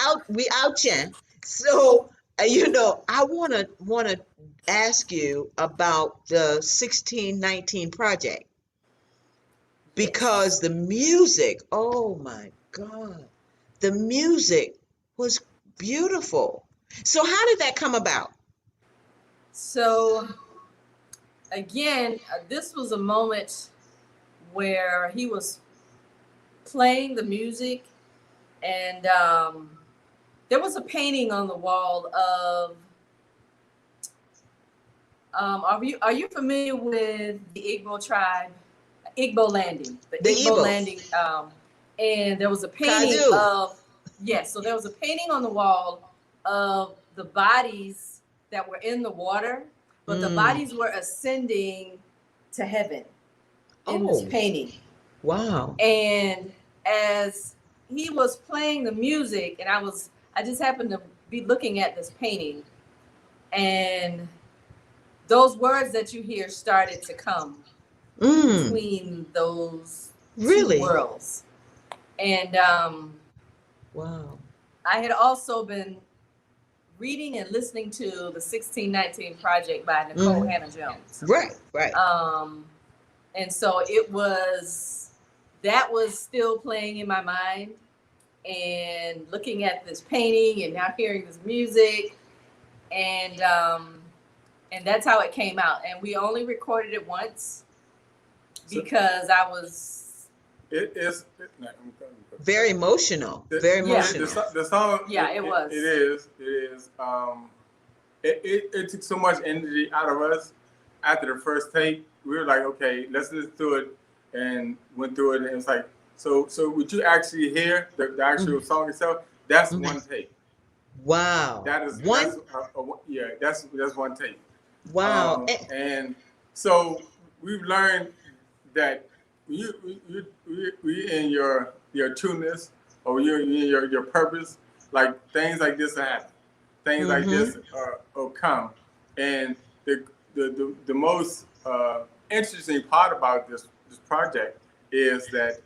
Speaker 1: out, Chen. So I wanna ask you about the 1619 project, because
Speaker 6: Yes.
Speaker 1: the music, oh my God, the music was beautiful. So how did that come about?
Speaker 6: So again, this was a moment where he was playing the music, and there was a painting on the wall of. Are you familiar with the Igbo tribe, Igbo landing, the
Speaker 1: The
Speaker 6: Igbo
Speaker 1: Igbos,
Speaker 6: landing? And there was a painting
Speaker 1: Kadu.
Speaker 6: of, yes. So there was a painting on the wall of the bodies that were in the water, but the
Speaker 1: Mm.
Speaker 6: bodies were ascending to heaven in this
Speaker 1: Oh,
Speaker 6: painting.
Speaker 1: wow.
Speaker 6: And as he was playing the music, and I just happened to be looking at this painting, and those words that you hear started to come between those two
Speaker 1: Really?
Speaker 6: worlds. And
Speaker 1: Wow.
Speaker 6: I had also been reading and listening to the 1619 Project by Nicole
Speaker 1: Mhm.
Speaker 6: Hannah Jones.
Speaker 1: Right.
Speaker 6: And so that was still playing in my mind, and looking at this painting and now hearing this music, and that's how it came out. And we only recorded it once because I was.
Speaker 5: It is.
Speaker 1: Very emotional.
Speaker 5: The,
Speaker 1: Very
Speaker 6: Yeah.
Speaker 1: emotional.
Speaker 5: the song.
Speaker 6: Yeah, it was.
Speaker 5: It is. It is. It took so much energy out of us after the first take. We were like, okay, let's listen to it, and went through it, and it's like, so would you actually hear the actual song itself? That's one take.
Speaker 1: Wow.
Speaker 5: That is
Speaker 1: One.
Speaker 5: that's one take.
Speaker 1: Wow.
Speaker 5: And so we've learned that you in your trueness, or you in your purpose, like things like this happen. Things like this will come. And the most interesting part about this project is that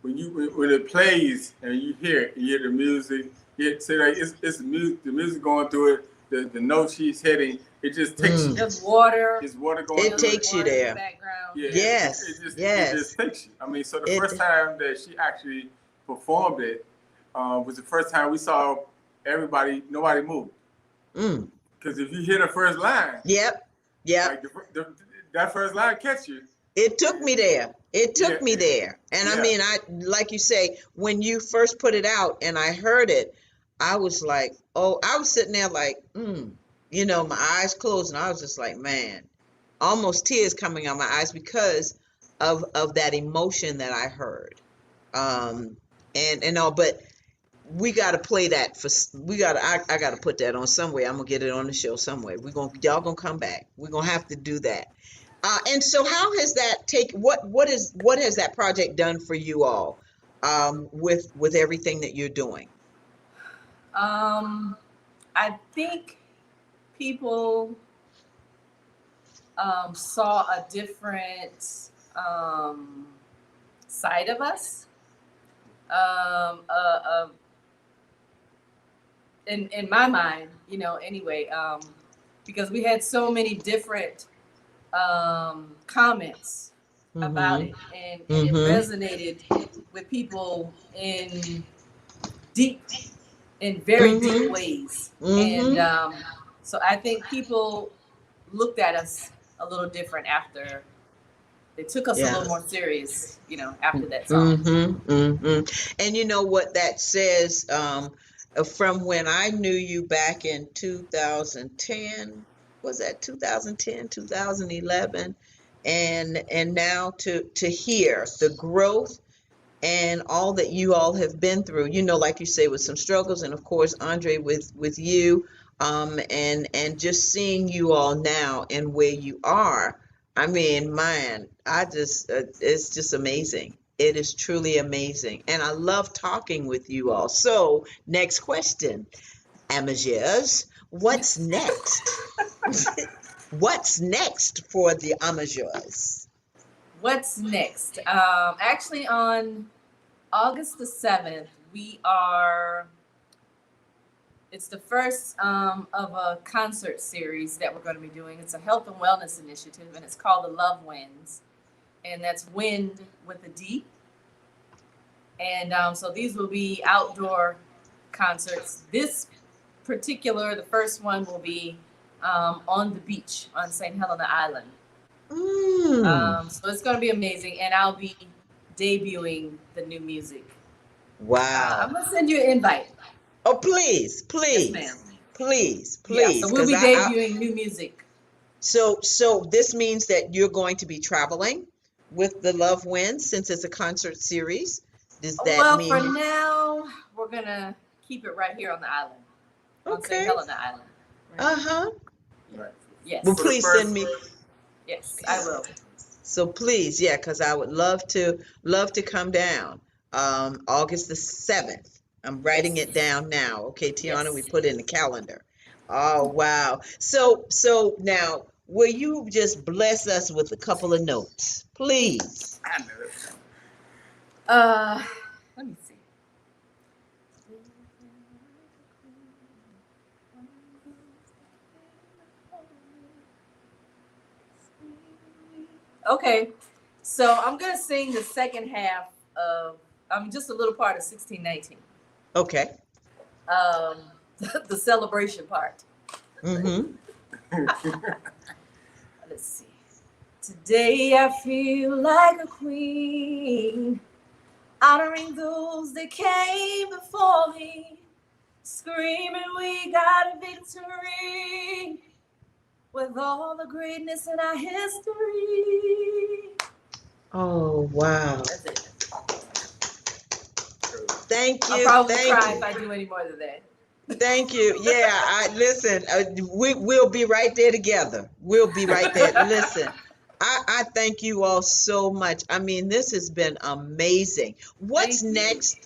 Speaker 5: when it plays and you hear the music, it's the music going through it, the notes she's hitting, it just takes you.
Speaker 6: There's water.
Speaker 5: There's water going
Speaker 1: It
Speaker 5: through
Speaker 1: takes you
Speaker 6: water in the
Speaker 1: there.
Speaker 6: background.
Speaker 5: Yeah,
Speaker 1: Yes,
Speaker 5: it just takes you. I mean, so the first time that she actually performed it was the first time we saw nobody moved. Because if you hear the first line,
Speaker 1: Yep.
Speaker 5: like that first line catch you.
Speaker 1: It took me there. It took me there. And I
Speaker 5: yeah.
Speaker 1: mean, like you say, when you first put it out and I heard it, I was like, oh, I was sitting there like, my eyes closed, and I was just like, man, almost tears coming out my eyes because of that emotion that I heard. And all, but we got to play that I got to put that on somewhere. I'm gonna get it on the show somewhere. Y'all gonna come back. We're gonna have to do that. And so how has that what has that project done for you all, with everything that you're doing?
Speaker 6: I think people saw a different side of us. In my mind, anyway, because we had so many different comments about it, and it resonated with people in very deep ways. And so I think people looked at us a little different after. They took us a little more serious, after that song.
Speaker 1: And you know what that says, from when I knew you back in 2010, was that 2010, 2011, and now to hear the growth and all that you all have been through, like you say, with some struggles, and of course, Andre, with you, and just seeing you all now and where you are. I mean, man, I just it's just amazing. It is truly amazing, and I love talking with you all. So, next question, amateurs, what's next? What's next for the amateurs?
Speaker 6: What's next? Actually, on August the 7th, it's the first of a concert series that we're going to be doing. It's a health and wellness initiative, and it's called the Love Winds. And that's wind with a D. And so these will be outdoor concerts. This particular, the first one will be on the beach on St. Helena Island. So it's going to be amazing, and I'll be debuting the new music.
Speaker 1: Wow.
Speaker 6: I'm going to send you an invite.
Speaker 1: Oh, please, please,
Speaker 6: Yes, ma'am.
Speaker 1: please,
Speaker 6: Yeah,
Speaker 1: please.
Speaker 6: so we'll be
Speaker 1: 'Cause
Speaker 6: debuting new music.
Speaker 1: So this means that you're going to be traveling with the Love Wins since it's a concert series. Does that
Speaker 6: Well,
Speaker 1: mean?
Speaker 6: for now, we're going to keep it right here on the island, on St.
Speaker 1: Okay.
Speaker 6: Helena Island.
Speaker 1: Uh-huh.
Speaker 5: Right.
Speaker 6: Yes.
Speaker 1: Well, please send me.
Speaker 6: Yes, I will.
Speaker 1: So please, yeah, because I would love to come down. August the 7th. I'm writing
Speaker 6: Yes.
Speaker 1: it down now. Okay, Tiana,
Speaker 6: Yes.
Speaker 1: we put it in the calendar. Oh, wow. So now, will you just bless us with a couple of notes, please?
Speaker 5: I know it.
Speaker 6: Let me see. Okay, so I'm gonna sing the second half of just a little part of 1619.
Speaker 1: Okay.
Speaker 6: The celebration part.
Speaker 1: Mm-hmm.
Speaker 6: Let's see. Today I feel like a queen, honoring those that came before me, screaming we got a victory with all the greatness in our history.
Speaker 1: Oh, wow.
Speaker 6: That's it.
Speaker 1: Thank
Speaker 6: I'll
Speaker 1: you.
Speaker 6: probably
Speaker 1: Thank
Speaker 6: cry
Speaker 1: you.
Speaker 6: if I do any more than that.
Speaker 1: Thank you. Yeah, listen. We'll be right there together. We'll be right there. Listen, I thank you all so much. I mean, this has been amazing. What's
Speaker 6: Thank you.
Speaker 1: next?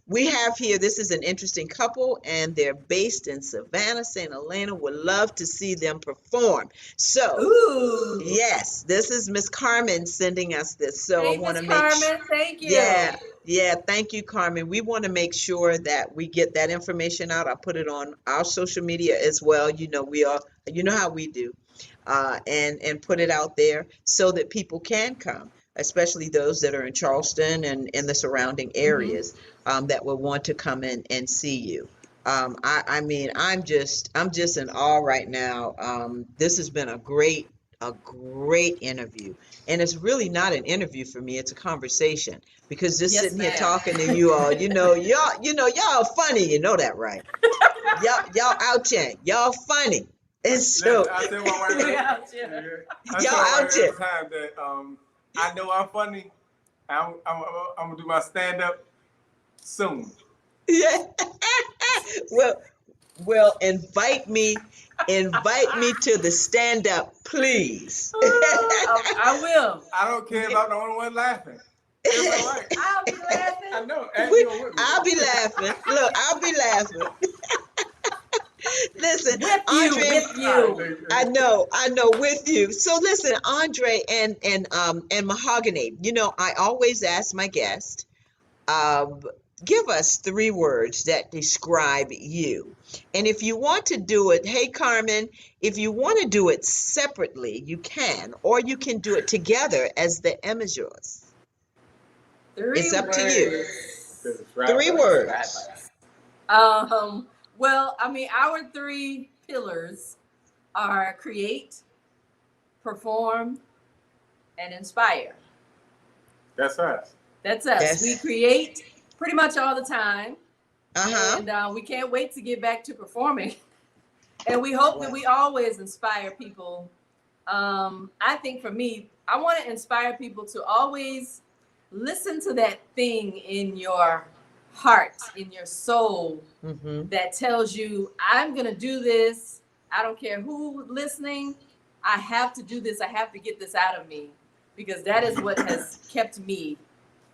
Speaker 1: We have here. This is an interesting couple, and they're based in Savannah, St. Helena. Would love to see them perform. So,
Speaker 6: Ooh.
Speaker 1: yes, this is Miss Carmen sending us this. So
Speaker 6: Hey,
Speaker 1: I want
Speaker 6: Miss
Speaker 1: to make sure.
Speaker 6: Carmen, thank you.
Speaker 1: Yeah, thank you, Carmen. We want to make sure that we get that information out. I'll put it on our social media as well. You know, you know how we do, and put it out there so that people can come, especially those that are in Charleston and in the surrounding areas, that will want to come in and see you. I mean, I'm just in awe right now. This has been a great interview, and it's really not an interview for me. It's a conversation because just
Speaker 6: Yes,
Speaker 1: sitting here
Speaker 6: ma'am.
Speaker 1: talking to you all, y'all funny. You know that, right? Y'all out here, y'all funny, and so
Speaker 5: Listen, I tell my wife,
Speaker 6: We out here.
Speaker 5: I
Speaker 1: y'all
Speaker 5: tell my
Speaker 1: out
Speaker 5: wife
Speaker 1: here.
Speaker 5: every time that I know I'm funny. I'm gonna do my stand up soon.
Speaker 1: Yeah. Well, invite me to the stand up, please.
Speaker 6: I will.
Speaker 5: I don't care if I'm the only one laughing. It's all right.
Speaker 6: I'll be laughing.
Speaker 5: I know. And you're with me.
Speaker 1: I'll be laughing. Look, I'll be laughing. Listen,
Speaker 6: With
Speaker 1: Andre,
Speaker 6: you.
Speaker 1: I know, with you. So listen, Andre and Mahogany. You know, I always ask my guest, give us 3 words that describe you. And if you want to do it, hey Carmen, if you want to do it separately, you can, or you can do it together as the amateurs.
Speaker 6: 3
Speaker 1: It's up
Speaker 6: words.
Speaker 1: to you.
Speaker 5: This is right
Speaker 1: 3
Speaker 5: back.
Speaker 1: words.
Speaker 6: Well, I mean, our 3 pillars are create, perform, and inspire.
Speaker 5: That's us.
Speaker 6: That's us.
Speaker 1: Yes.
Speaker 6: We create pretty much all the time,
Speaker 1: Uh-huh.
Speaker 6: and we can't wait to get back to performing. And we hope that we always inspire people. I think for me, I want to inspire people to always listen to that thing in your heart, in your soul
Speaker 1: Mm-hmm.
Speaker 6: that tells you, I'm going to do this. I don't care who's listening. I have to do this. I have to get this out of me, because that is what has kept me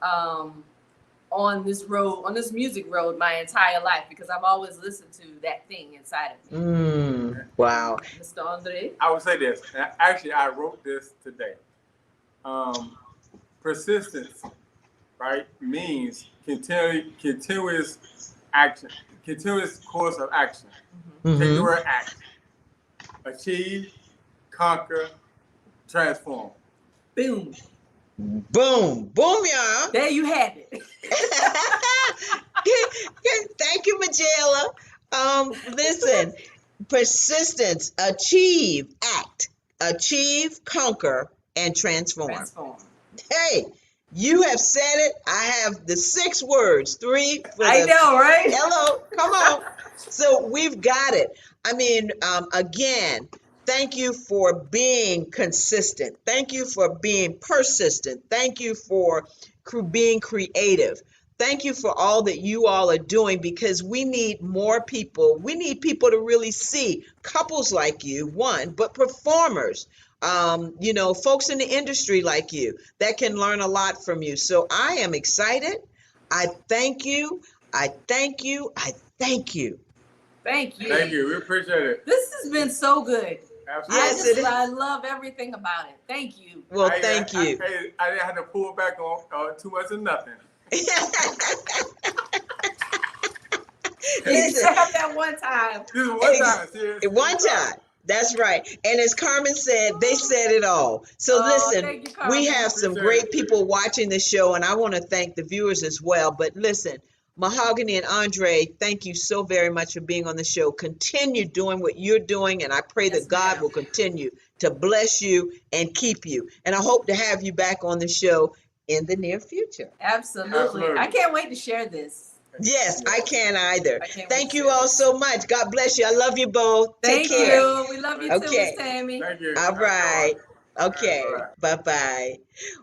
Speaker 6: on this road, on this music road, my entire life, because I've always listened to that thing inside of me.
Speaker 1: Wow.
Speaker 6: Mr. Andre?
Speaker 5: I would say this. And actually, I wrote this today. Persistence, right, means continuous action, continuous course of action. Take the
Speaker 1: Mm-hmm.
Speaker 5: word act. Achieve, conquer, transform.
Speaker 6: Boom.
Speaker 1: Boom. Boom, y'all.
Speaker 6: There you have it.
Speaker 1: Thank you, Majella. Listen, persistence, achieve, act, achieve, conquer, and transform.
Speaker 6: Transform.
Speaker 1: Hey, you have said it. I have the 6 words, 3 for
Speaker 6: I
Speaker 1: the
Speaker 6: know, right?
Speaker 1: hello. Come on. So we've got it. I mean, again, thank you for being consistent. Thank you for being persistent. Thank you for being creative. Thank you for all that you all are doing, because we need more people. We need people to really see couples like you, one, but performers, folks in the industry like you that can learn a lot from you. So I am excited. I thank you. I thank you. I thank you.
Speaker 6: Thank you.
Speaker 5: Thank you. We appreciate it.
Speaker 6: This has been so good.
Speaker 5: Absolutely.
Speaker 1: Yes,
Speaker 6: I love everything about it. Thank you.
Speaker 1: Well, thank you.
Speaker 5: I didn't have to pull back on too much of nothing.
Speaker 1: Listen,
Speaker 6: Except that one time.
Speaker 5: This is one time. Seriously.
Speaker 1: one time. That's right. And as Carmen said, they said it all. So listen,
Speaker 6: thank you, Carmen.
Speaker 1: we have some great people watching the show, and I want to thank the viewers as well. But listen, Mahogany and Andre, thank you so very much for being on the show. Continue doing what you're doing, and I pray that God will continue to bless you and keep you. And I hope to have you back on the show in the near future.
Speaker 6: Absolutely. I can't wait to share this.
Speaker 1: Yes, I can't either.
Speaker 6: I can't
Speaker 1: Thank
Speaker 6: wait
Speaker 1: you
Speaker 6: to.
Speaker 1: all so much. God bless you. I love you both.
Speaker 6: Thank
Speaker 1: Take care.
Speaker 6: you. We love you too,
Speaker 1: Okay.
Speaker 6: Miss Tammy.
Speaker 5: Thank you.
Speaker 1: All right. Okay. Bye-bye.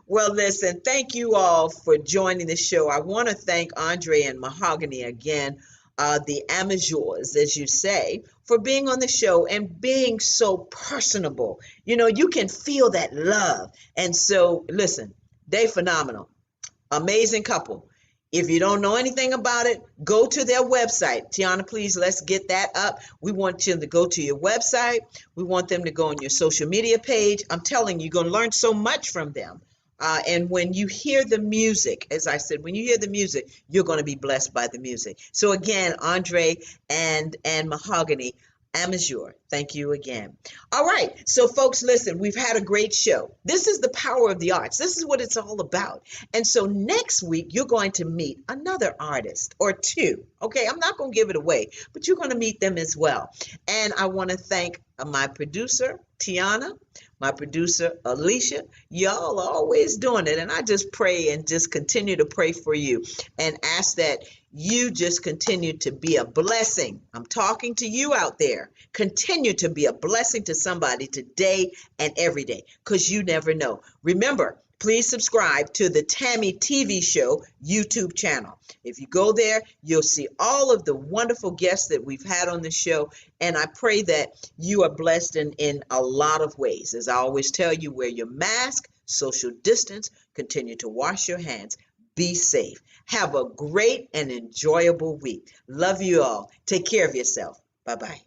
Speaker 1: Well, listen, thank you all for joining the show. I want to thank Andre and Mahogany again, the amateurs, as you say, for being on the show and being so personable. You know, you can feel that love. And so, listen, they phenomenal. Amazing couple. If you don't know anything about it, go to their website. Tiana, please, let's get that up. We want you to go to your website. We want them to go on your social media page. I'm telling you, you're going to learn so much from them. And when you hear the music, as I said, when you hear the music, you're going to be blessed by the music. So again, Andre and Mahogany, Amateur, thank you again. All right, so folks, listen, we've had a great show. This is the power of the arts. This is what it's all about. And so next week, you're going to meet another artist or two. Okay, I'm not going to give it away, but you're going to meet them as well. And I want to thank my producer, Tiana, my producer, Alicia. Y'all are always doing it. And I just pray and just continue to pray for you and ask that you just continue to be a blessing. I'm talking to you out there. Continue to be a blessing to somebody today and every day, because you never know. Remember, please subscribe to the Tammy TV Show YouTube channel. If you go there, you'll see all of the wonderful guests that we've had on the show. And I pray that you are blessed in a lot of ways. As I always tell you, wear your mask, social distance, continue to wash your hands. Be safe. Have a great and enjoyable week. Love you all. Take care of yourself. Bye-bye.